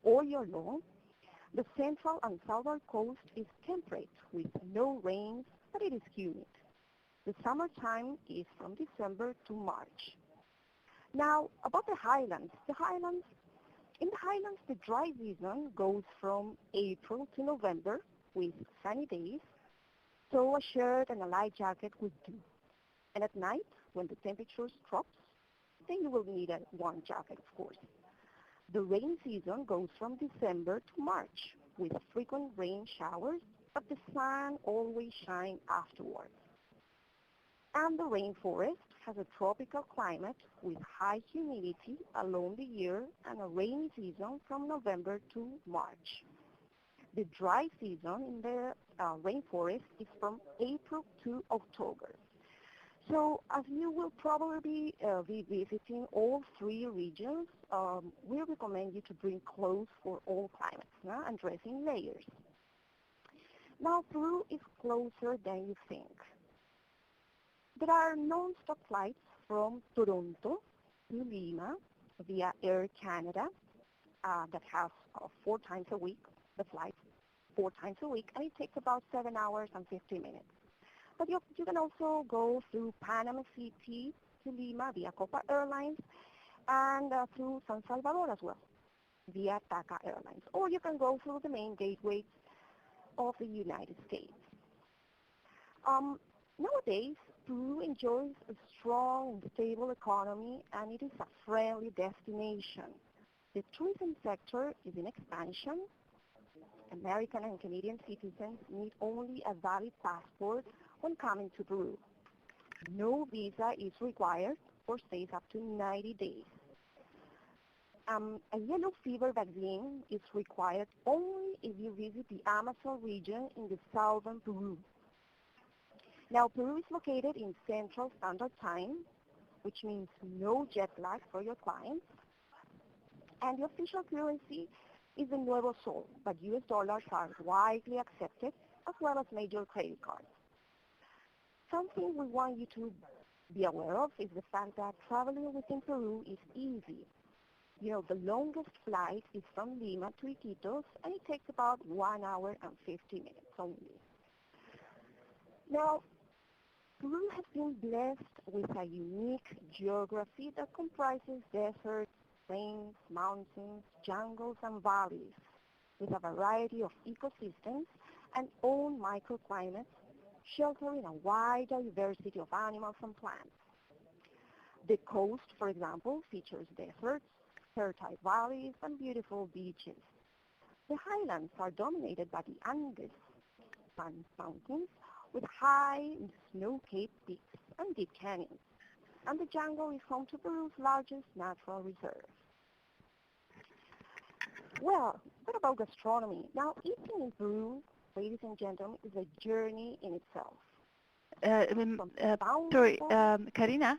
all year long. The central and southern coast is temperate with no rains, but it is humid. The summertime is from December to March. Now, about the highlands. In the highlands, the dry season goes from April to November with sunny days, so a shirt and a light jacket would do. And at night, when the temperature drops, then you will need a warm jacket, of course. The rain season goes from December to March with frequent rain showers, but the sun always shines afterwards. And the rainforest has a tropical climate with high humidity along the year and a rainy season from November to March. The dry season in the rainforest is from April to October. So as you will probably be visiting all 3 regions, we recommend you to bring clothes for all climates and dress in layers. Now, Peru is closer than you think. There are non-stop flights from Toronto to Lima via Air Canada that has 4 times a week, the flights 4 times a week, and it takes about 7 hours and 50 minutes. But you can also go through Panama City to Lima via Copa Airlines and through San Salvador as well via TACA Airlines. Or you can go through the main gateways of the United States. Nowadays, Peru enjoys a strong and stable economy, and it is a friendly destination. The tourism sector is in expansion. American and Canadian citizens need only a valid passport when coming to Peru. No visa is required for stays up to 90 days. A yellow fever vaccine is required only if you visit the Amazon region in the southern Peru. Now, Peru is located in Central Standard Time, which means no jet lag for your clients. And the official currency is the Nuevo Sol, but US dollars are widely accepted as well as major credit cards. Something we want you to be aware of is the fact that traveling within Peru is easy. You know, the longest flight is from Lima to Iquitos, and it takes about 1 hour and 50 minutes only. Now, Peru has been blessed with a unique geography that comprises deserts, plains, mountains, jungles, and valleys, with a variety of ecosystems and own microclimates, sheltering a wide diversity of animals and plants. The coast, for example, features deserts, fertile valleys, and beautiful beaches. The highlands are dominated by the Andes mountains with high snow-capped peaks and deep canyons. And the jungle is home to Peru's largest natural reserve. Well, what about gastronomy? Now, eating in Peru, ladies and gentlemen, is a journey in itself. Sorry, Karina?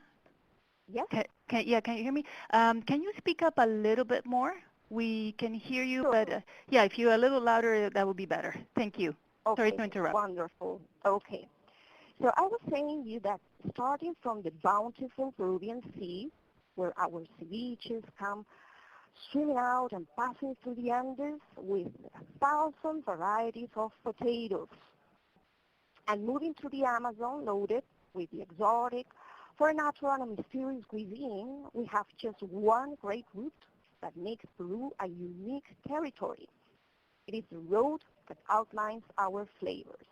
Yes? Can you hear me? Can you speak up a little bit more? We can hear you, Sure. but yeah, if you're a little louder, that would be better. Thank you. Okay, Sorry to interrupt. wonderful. Okay. So I was saying you that starting from the bountiful Peruvian Sea, where our ceviches come streaming out and passing through the Andes with 1,000 varieties of potatoes, and moving to the Amazon loaded with the exotic, for a natural and mysterious cuisine, we have just one great route that makes Peru a unique territory. It is the road that outlines our flavors.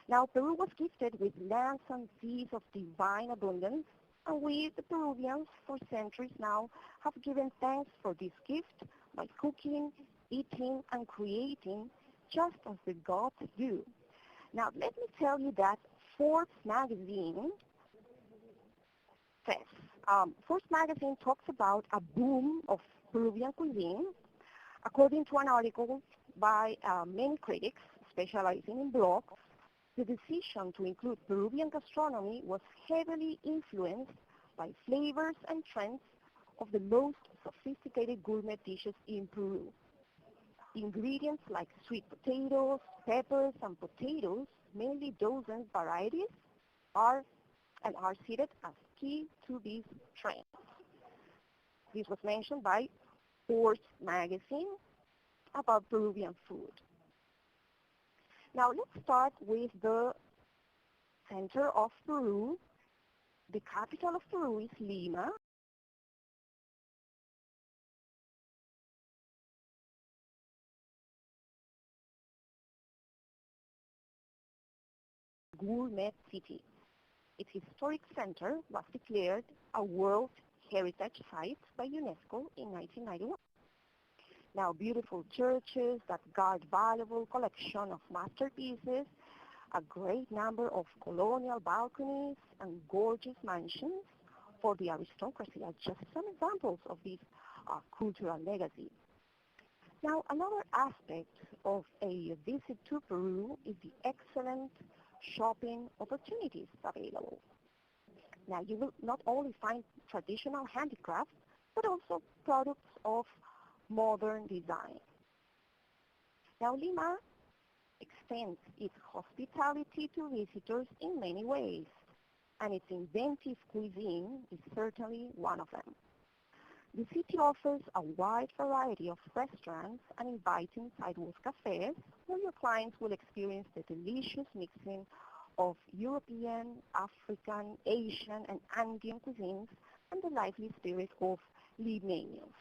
Now, Peru was gifted with lands and seas of divine abundance, and we, the Peruvians, for centuries now, have given thanks for this gift by cooking, eating, and creating just as the gods do. Now, let me tell you that Forbes magazine says, Forbes magazine talks about a boom of Peruvian cuisine. According to an article by many critics specializing in blogs, the decision to include Peruvian gastronomy was heavily influenced by flavors and trends of the most sophisticated gourmet dishes in Peru. Ingredients like sweet potatoes, peppers, and potatoes, mainly dozen varieties, are cited as key to these trends. This was mentioned by Forbes magazine about Peruvian food. Now let's start with the center of Peru. The capital of Peru is Lima. Gourmet city. Its historic center was declared a World Heritage Site by UNESCO in 1991. Now, beautiful churches that guard valuable collection of masterpieces, a great number of colonial balconies, and gorgeous mansions for the aristocracy are just some examples of this cultural legacy. Now, another aspect of a visit to Peru is the excellent shopping opportunities available. Now, you will not only find traditional handicrafts, but also products of modern design. Now, Lima extends its hospitality to visitors in many ways, and its inventive cuisine is certainly one of them. The city offers a wide variety of restaurants and inviting sidewalk cafes where your clients will experience the delicious mixing of European, African, Asian, and Andean cuisines and the lively spirit of Limeños.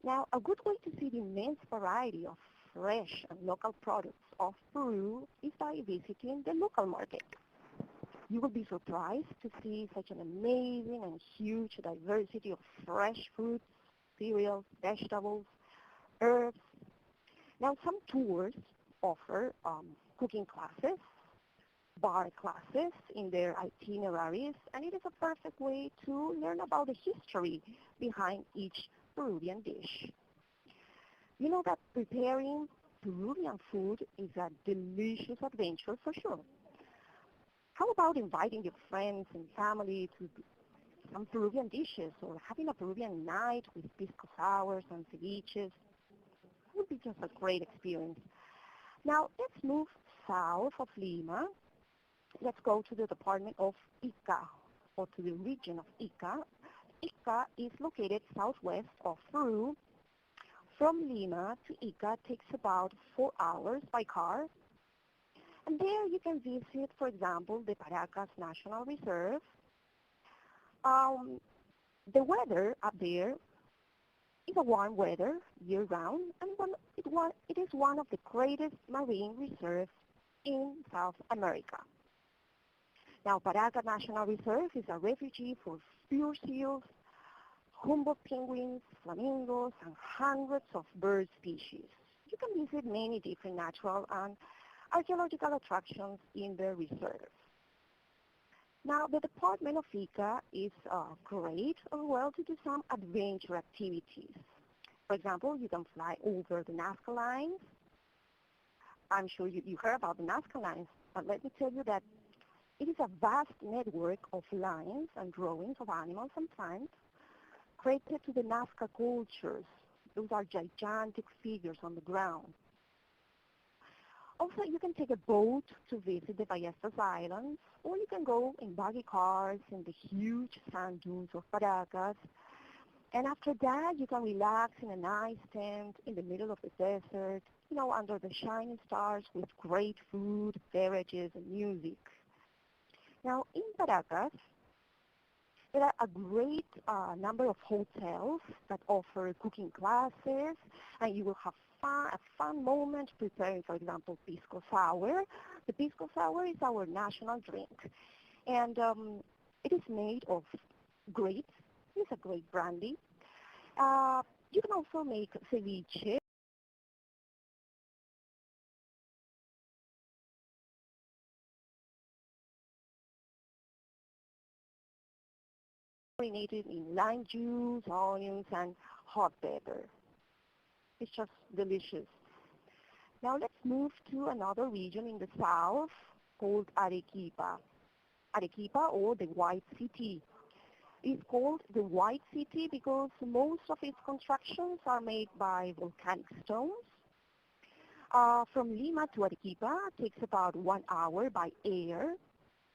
Now, a good way to see the immense variety of fresh and local products of Peru is by visiting the local market. You will be surprised to see such an amazing and huge diversity of fresh fruits, cereals, vegetables, herbs. Now, some tours offer cooking classes, bar classes in their itineraries, and it is a perfect way to learn about the history behind each Peruvian dish. You know that preparing Peruvian food is a delicious adventure for sure. How about inviting your friends and family to some Peruvian dishes or having a Peruvian night with pisco sours and ceviches would be just a great experience. Now, let's move south of Lima. Let's go to the department of Ica, or to the region of Ica. Ica is located southwest of Peru. From Lima to Ica takes about 4 hours by car. And there you can visit, for example, the Paracas National Reserve. Um, the weather up there is a warm weather year-round, and it is one of the greatest marine reserves in South America. Now, Paracas National Reserve is a refuge for pure seals, Humboldt penguins, flamingos, and hundreds of bird species. You can visit many different natural and archaeological attractions in the reserve. Now, the Department of Ica is great as well to do some adventure activities. For example, you can fly over the Nazca lines. I'm sure you heard about the Nazca lines, but let me tell you that it is a vast network of lines and drawings of animals and plants created to the Nazca cultures. Those are gigantic figures on the ground. Also, you can take a boat to visit the Ballestas Islands, or you can go in buggy cars in the huge sand dunes of Paracas. And after that, you can relax in a nice tent in the middle of the desert, under the shining stars with great food, beverages, and music. Now, in Paracas, there are a great number of hotels that offer cooking classes, and you will have a fun moment preparing, for example, pisco sour. The pisco sour is our national drink, and it is made of grapes. It's a great brandy. You can also make ceviche. Marinated in lime juice, onions, and hot pepper. It's just delicious. Now let's move to another region in the south called Arequipa. Arequipa, or the White City. It's called the White City because most of its constructions are made by volcanic stones. From Lima to Arequipa takes about 1 hour by air.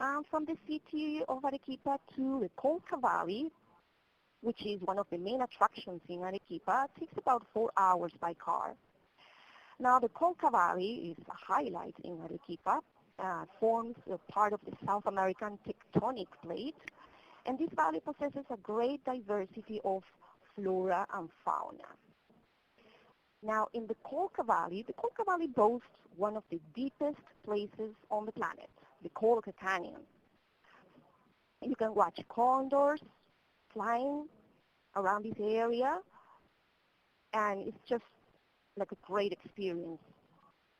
And from the city of Arequipa to the Colca Valley, which is one of the main attractions in Arequipa, takes about 4 hours by car. Now, the Colca Valley is a highlight in Arequipa, forms a part of the South American tectonic plate, and this valley possesses a great diversity of flora and fauna. Now, in the Colca Valley boasts one of the deepest places on the planet, the Colca Canyon. You can watch condors flying around this area, and it's just like a great experience,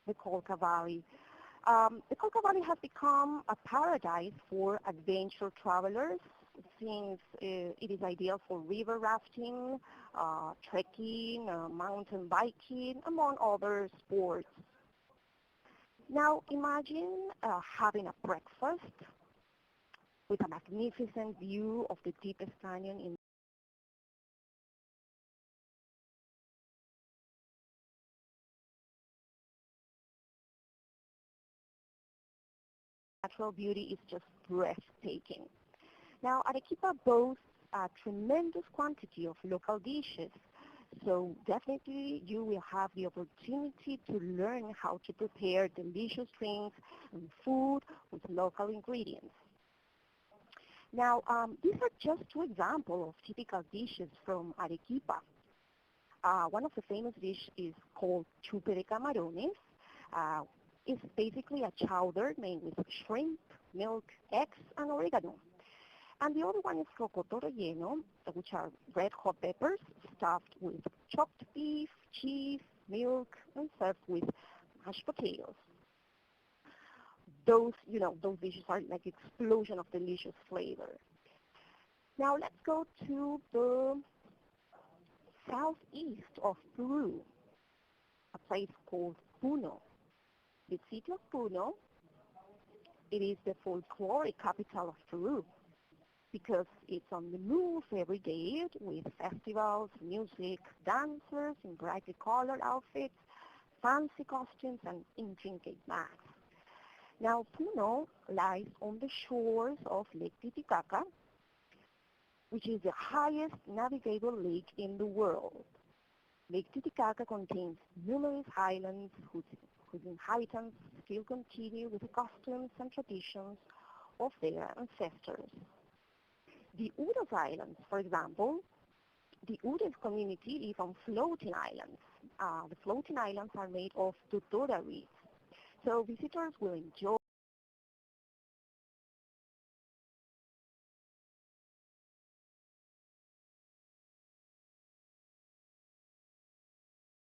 the Colca Valley. The Colca Valley has become a paradise for adventure travelers since it is ideal for river rafting, trekking, mountain biking, among other sports. Now imagine having a breakfast with a magnificent view of the deepest canyon in natural beauty is just breathtaking. Now, Arequipa boasts a tremendous quantity of local dishes, so definitely you will have the opportunity to learn how to prepare delicious drinks and food with local ingredients. Now, these are just two examples of typical dishes from Arequipa. One of the famous dishes is called chupe de camarones. It's basically a chowder made with shrimp, milk, eggs, and oregano. And the other one is rocoto relleno, which are red hot peppers stuffed with chopped beef, cheese, milk, and served with mashed potatoes. Those dishes are like explosion of delicious flavor. Now let's go to the southeast of Peru, a place called Puno. The city of Puno, it is the folkloric capital of Peru. because it's on the move every day with festivals, music, dancers in brightly colored outfits, fancy costumes, and intricate masks. Now, Puno lies on the shores of Lake Titicaca, which is the highest navigable lake in the world. Lake Titicaca contains numerous islands whose inhabitants still continue with the customs and traditions of their ancestors. The Uros Islands, for example, the Uros community live on floating islands. The floating islands are made of totora reeds, so visitors will enjoy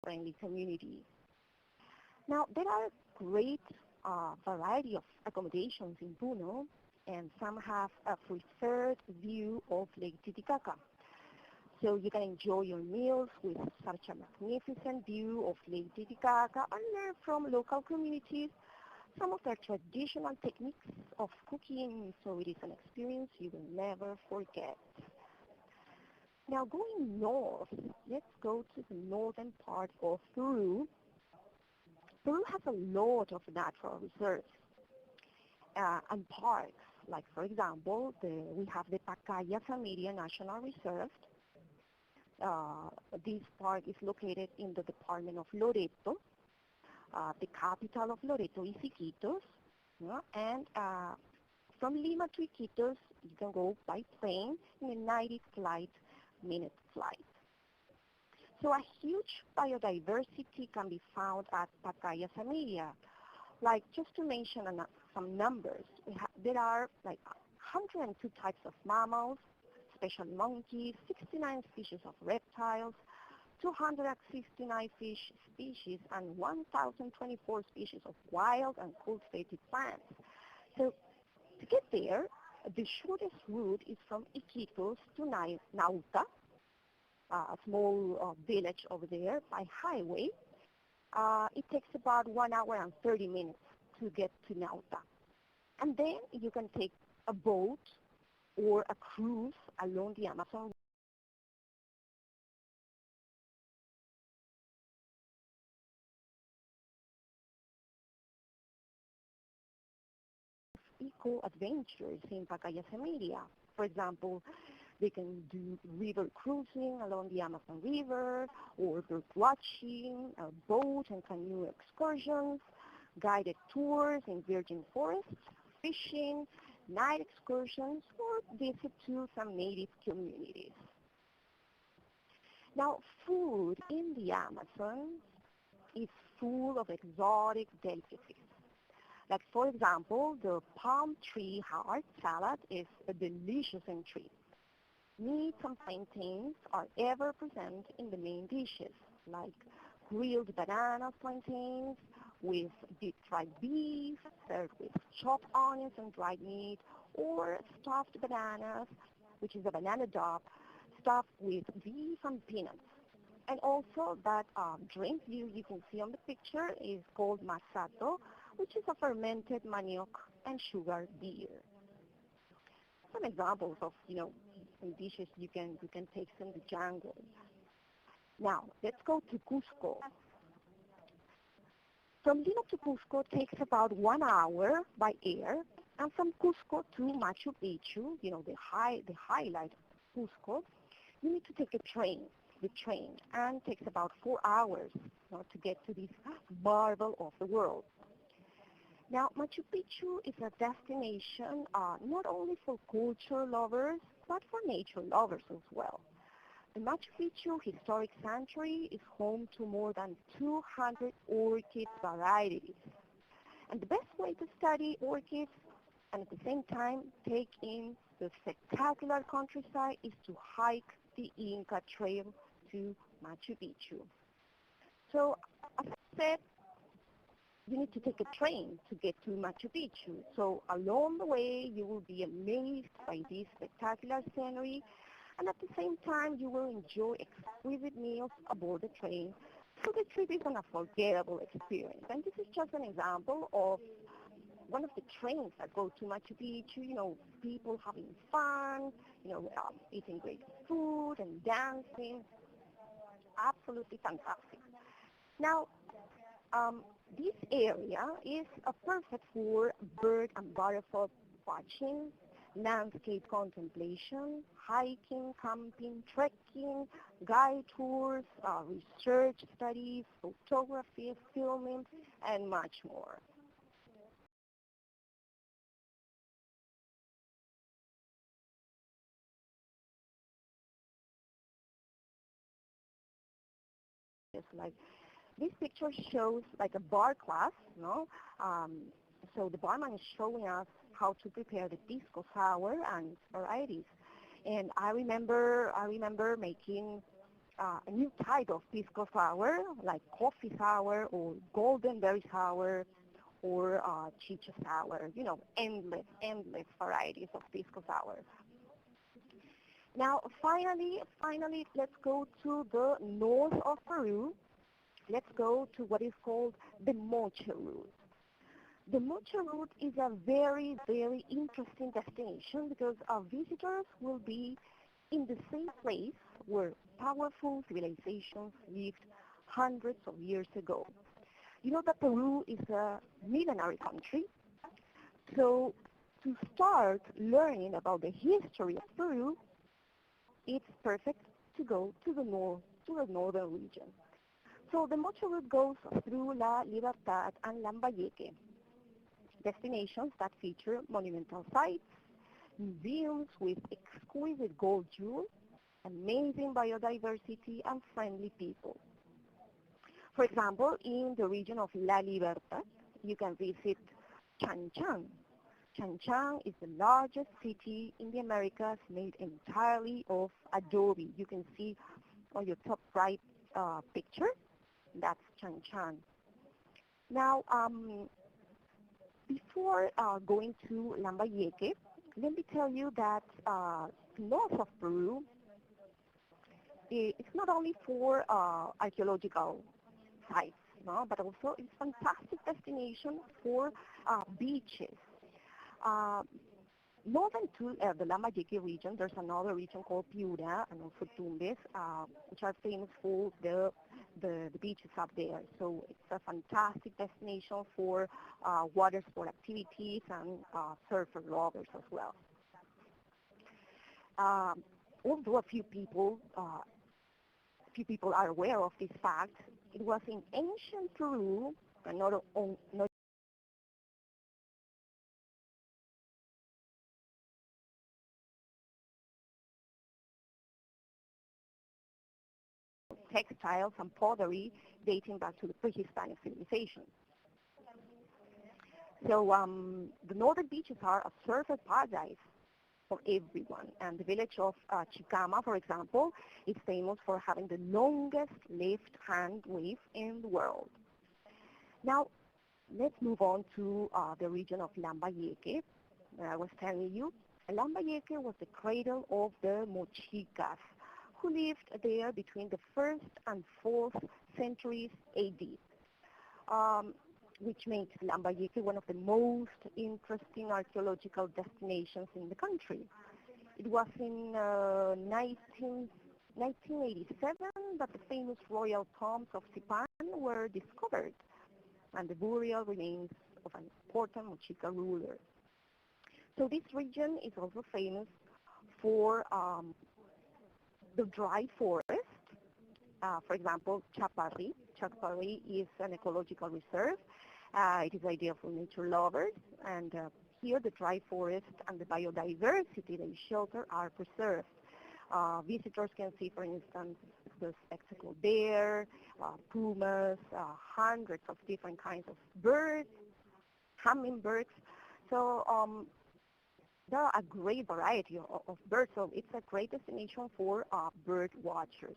friendly communities. Now, there are great variety of accommodations in Puno, and some have a preferred view of Lake Titicaca. So you can enjoy your meals with such a magnificent view of Lake Titicaca and learn from local communities some of their traditional techniques of cooking, so it is an experience you will never forget. Now going north, let's go to the northern part of Peru. Peru has a lot of natural reserves and parks. Like for example, we have the Pacaya Samiria National Reserve. This park is located in the department of Loreto. The capital of Loreto is Iquitos. And from Lima to Iquitos, you can go by train in a 90-minute flight. So a huge biodiversity can be found at Pacaya Samiria. Like just to mention some numbers, there are like 102 types of mammals, especially monkeys, 69 species of reptiles, 269 fish species, and 1,024 species of wild and cultivated plants. So to get there, the shortest route is from Iquitos to Nauta, a small village over there by highway. It takes about 1 hour and 30 minutes to get to Nauta. And then you can take a boat or a cruise along the Amazon eco adventures in Pacaya Samiria. For example, they can do river cruising along the Amazon River, or bird watching, boat and canoe excursions, guided tours in virgin forests, fishing, night excursions, or visit to some native communities. Now, food in the Amazon is full of exotic delicacies. Like, for example, the palm tree heart salad is a delicious entree. Meats and plantains are ever present in the main dishes, like grilled banana plantains with deep-fried beef, served with chopped onions and dried meat, or stuffed bananas, which is a banana dub, stuffed with beef and peanuts. And also that drink you can see on the picture is called masato, which is a fermented manioc and sugar beer. Some examples of, some dishes you can taste in the jungle. Now, let's go to Cusco. From Lima to Cusco takes about 1 hour by air, and from Cusco to Machu Picchu, the highlight of Cusco, you need to take the train, and takes about 4 hours to get to this marvel of the world. Now, Machu Picchu is a destination not only for culture lovers, but for nature lovers as well. The Machu Picchu Historic Sanctuary is home to more than 200 orchid varieties. And the best way to study orchids and at the same time take in the spectacular countryside is to hike the Inca Trail to Machu Picchu. So, as I said, you need to take a train to get to Machu Picchu. So along the way, you will be amazed by this spectacular scenery, and at the same time, you will enjoy exquisite meals aboard the train. So the trip is an unforgettable experience. And this is just an example of one of the trains that go to Machu Picchu, people having fun, eating great food and dancing. Absolutely fantastic. Now, this area is perfect for bird and butterfly watching, landscape contemplation, hiking, camping, trekking, guide tours, research studies, photography, filming, and much more. It's like this picture shows like a bar class, no? Um, so the barman is showing us how to prepare the pisco sour and its varieties. And I remember making a new type of pisco sour, like coffee sour or golden berry sour or chicha sour. Endless varieties of pisco sour. Now, finally, let's go to the north of Peru. Let's go to what is called the Moche route. The Moche route is a very, very interesting destination because our visitors will be in the same place where powerful civilizations lived hundreds of years ago. You know that Peru is a millenary country, so to start learning about the history of Peru, it's perfect to go to to the northern region. So the Moche route goes through La Libertad and Lambayeque, destinations that feature monumental sites, museums with exquisite gold jewels, amazing biodiversity, and friendly people. For example, in the region of La Libertad, you can visit Chan Chan. Chan Chan is the largest city in the Americas made entirely of adobe. You can see on your top right picture, that's Chan Chan. Now, before going to Lambayeque, let me tell you that north of Peru, it's not only for archaeological sites, no, but also it's a fantastic destination for beaches. Uh, Northern to the Lambayeque region, there's another region called Piura and also Tumbes, which are famous for the beaches up there. So it's a fantastic destination for water sport activities and surfer lovers as well. Um, Although few people are aware of this fact, it was in ancient Peru, and not textiles and pottery dating back to the pre-Hispanic civilization. So the northern beaches are a surfer paradise for everyone. And the village of Chicama, for example, is famous for having the longest left-hand wave in the world. Now, let's move on to the region of Lambayeque. I was telling you, Lambayeque was the cradle of the Mochicas, who lived there between the 1st and 4th centuries AD, which makes Lambayeque one of the most interesting archaeological destinations in the country. It was in 1987 that the famous royal tombs of Sipan were discovered, and the burial remains of an important Mochica ruler. So this region is also famous for the dry forest. For example, Chaparri. Chaparri is an ecological reserve. It is ideal for nature lovers, and here the dry forest and the biodiversity they shelter are preserved. Visitors can see, for instance, the spectacled bear, pumas, hundreds of different kinds of birds, hummingbirds. So there are a great variety of birds, so it's a great destination for bird watchers.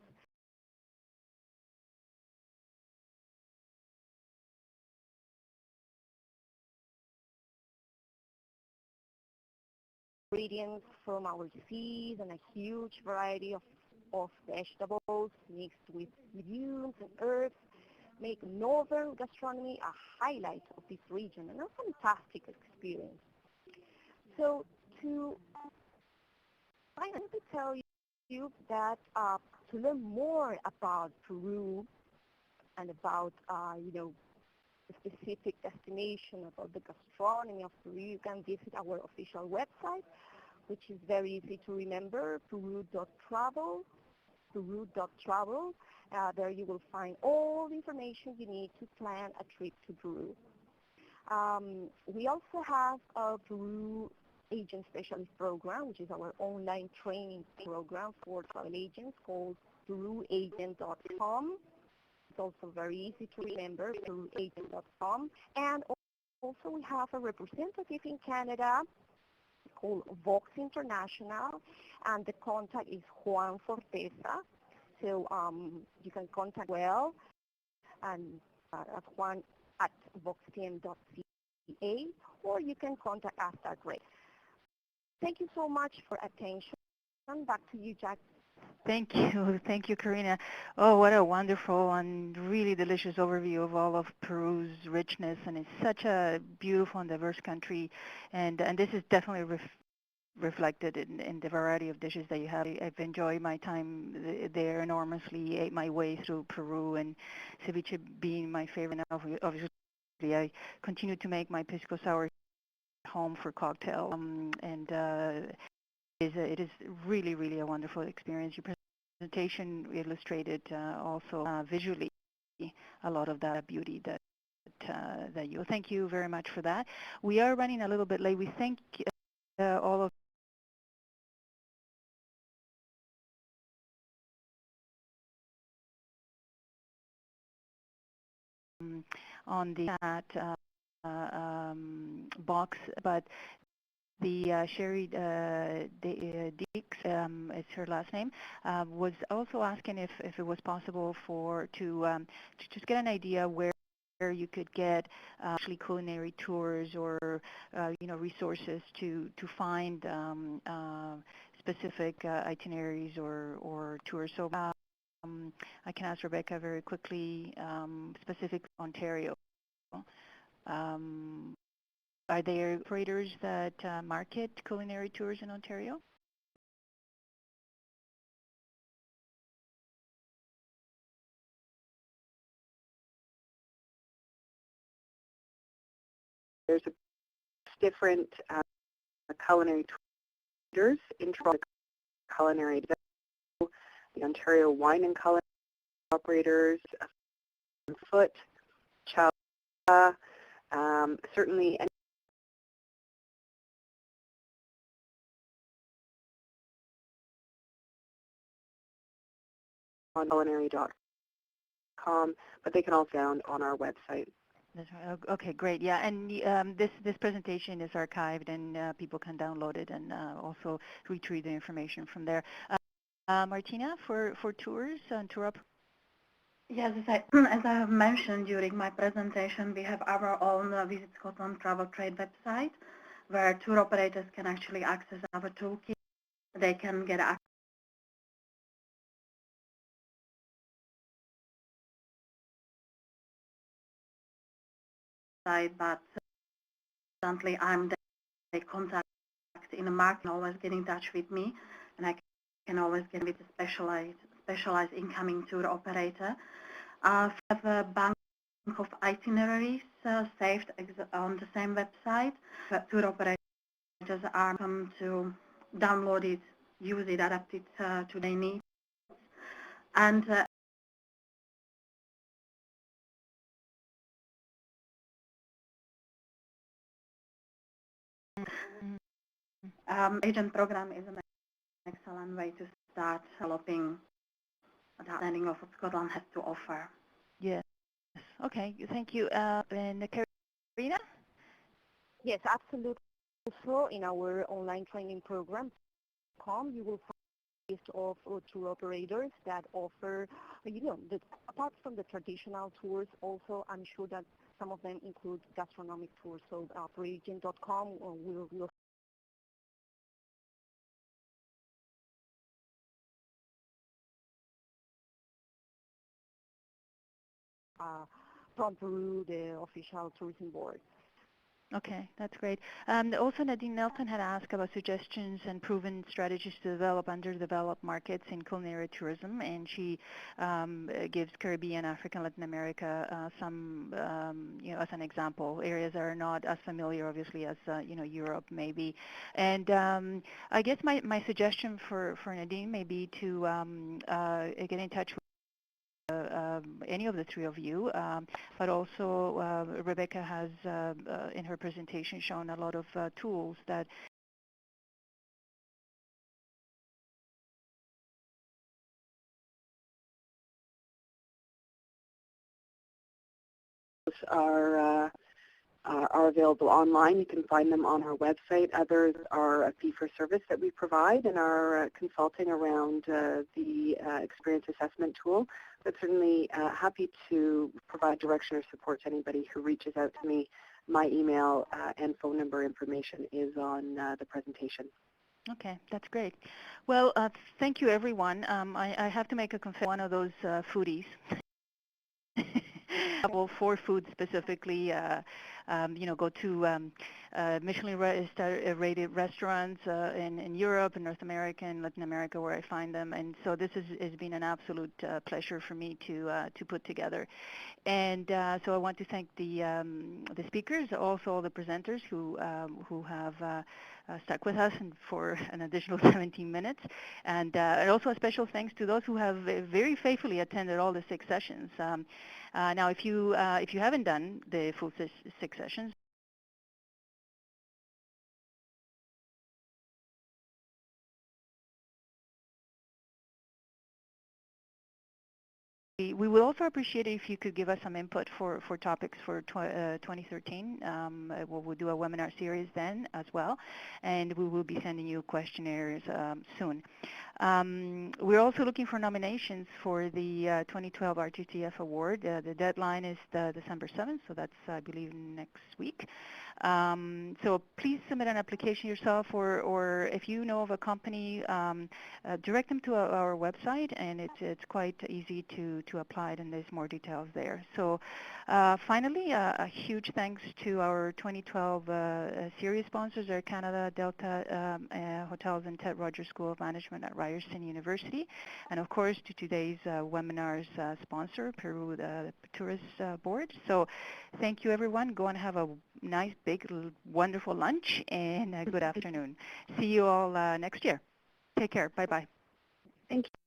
Ingredients from our seas and a huge variety of vegetables mixed with legumes and herbs. make northern gastronomy a highlight of this region and a fantastic experience. So to finally tell you that to learn more about Peru and about, a specific destination, about the gastronomy of Peru, you can visit our official website, which is very easy to remember, peru.travel, peru.travel. There you will find all the information you need to plan a trip to Peru. We also have a Peru Agent Specialist Program, which is our online training program for travel agents called peruagent.com. It's also very easy to remember, peruagent.com. And also we have a representative in Canada called Vox International, and the contact is Juan Forteza. So you can contact well and at Juan at voxtm.ca, or you can contact us directly. Thank you so much for attention. Back to you, Jack. Thank you, Karina. Oh, what a wonderful and really delicious overview of all of Peru's richness, and it's such a beautiful and diverse country, and this is definitely reflected in the variety of dishes that you have. I've enjoyed my time there enormously, ate my way through Peru, and ceviche being my favorite now. Obviously, I continue to make my pisco sour home for cocktail, and it is really, really a wonderful experience. Your presentation illustrated also visually a lot of that beauty that you. Thank you very much for that. We are running a little bit late. We thank all of on the chat box, but the Sherry Deeks, is her last name, was also asking if it was possible to just get an idea where you could get actually culinary tours or resources to find specific itineraries or tours. So I can ask Rebecca very quickly, specific Ontario. Um, are there operators that market culinary tours in Ontario? There's different culinary tours in Toronto, culinary, the Ontario Wine and Culinary operators, Foot, Chow, certainly on culinary.com, but they can all be found on our website. That's right. Okay, great. Yeah, and this presentation is archived, and people can download it and also retrieve the information from there. Martina, for tours and tour up. Yes, as I have mentioned during my presentation, we have our own Visit Scotland Travel Trade website where tour operators can actually access our toolkit. They can get access to the site, but certainly I'm the contact in the market, always get in touch with me, and I can always get with a specialized incoming tour operator. We have a bank of itineraries saved on the same website. Tour operators are welcome to download it, use it, adapt it to their needs. And agent program is an excellent way to start developing the understanding of what Scotland has to offer. Yes. Okay. Thank you. And Karina? Yes, absolutely. Also, in our online training program, you will find a list of tour operators that offer, apart from the traditional tours, also I'm sure that some of them include gastronomic tours. So peruagent.com will from Peru, the official tourism board. Okay, that's great. Also, Nadine Nelson had asked about suggestions and proven strategies to develop underdeveloped markets in culinary tourism, and she gives Caribbean, Africa, and Latin America some, as an example, areas that are not as familiar, obviously, as Europe maybe. And I guess my suggestion for Nadine may be to get in touch with any of the three of you, but also Rebecca has in her presentation shown a lot of tools that are available online. You can find them on our website. Others are a fee-for-service that we provide and are consulting around the experience assessment tool. But certainly happy to provide direction or support to anybody who reaches out to me. My email and phone number information is on the presentation. Okay, that's great. Well, thank you, everyone. I have to make a confession. One of those foodies. Travel for food specifically, go to Michelin-rated restaurants in Europe and North America and Latin America where I find them. And so this has been an absolute pleasure for me to put together. And so I want to thank the speakers, also all the presenters who have stuck with us and for an additional 17 minutes. And also a special thanks to those who have very faithfully attended all the 6 sessions. Now, if you haven't done the full 6 sessions, we will also appreciate it if you could give us some input for topics for 2013. We'll do a webinar series then as well, and we will be sending you questionnaires soon. We're also looking for nominations for the 2012 RTTF Award. The deadline is December 7th, so that's, I believe, next week. So please submit an application yourself, or if you know of a company, direct them to our website, and it's quite easy to apply it, and there's more details there. So finally, a huge thanks to our 2012 series sponsors, Air Canada, Delta Hotels, and Ted Rogers School of Management at Ryerson University, and of course to today's webinar's sponsor, Peru Tourist Board. So thank you, everyone. Go and have a nice, big, wonderful lunch, and a good afternoon. See you all next year. Take care. Bye-bye. Thank you.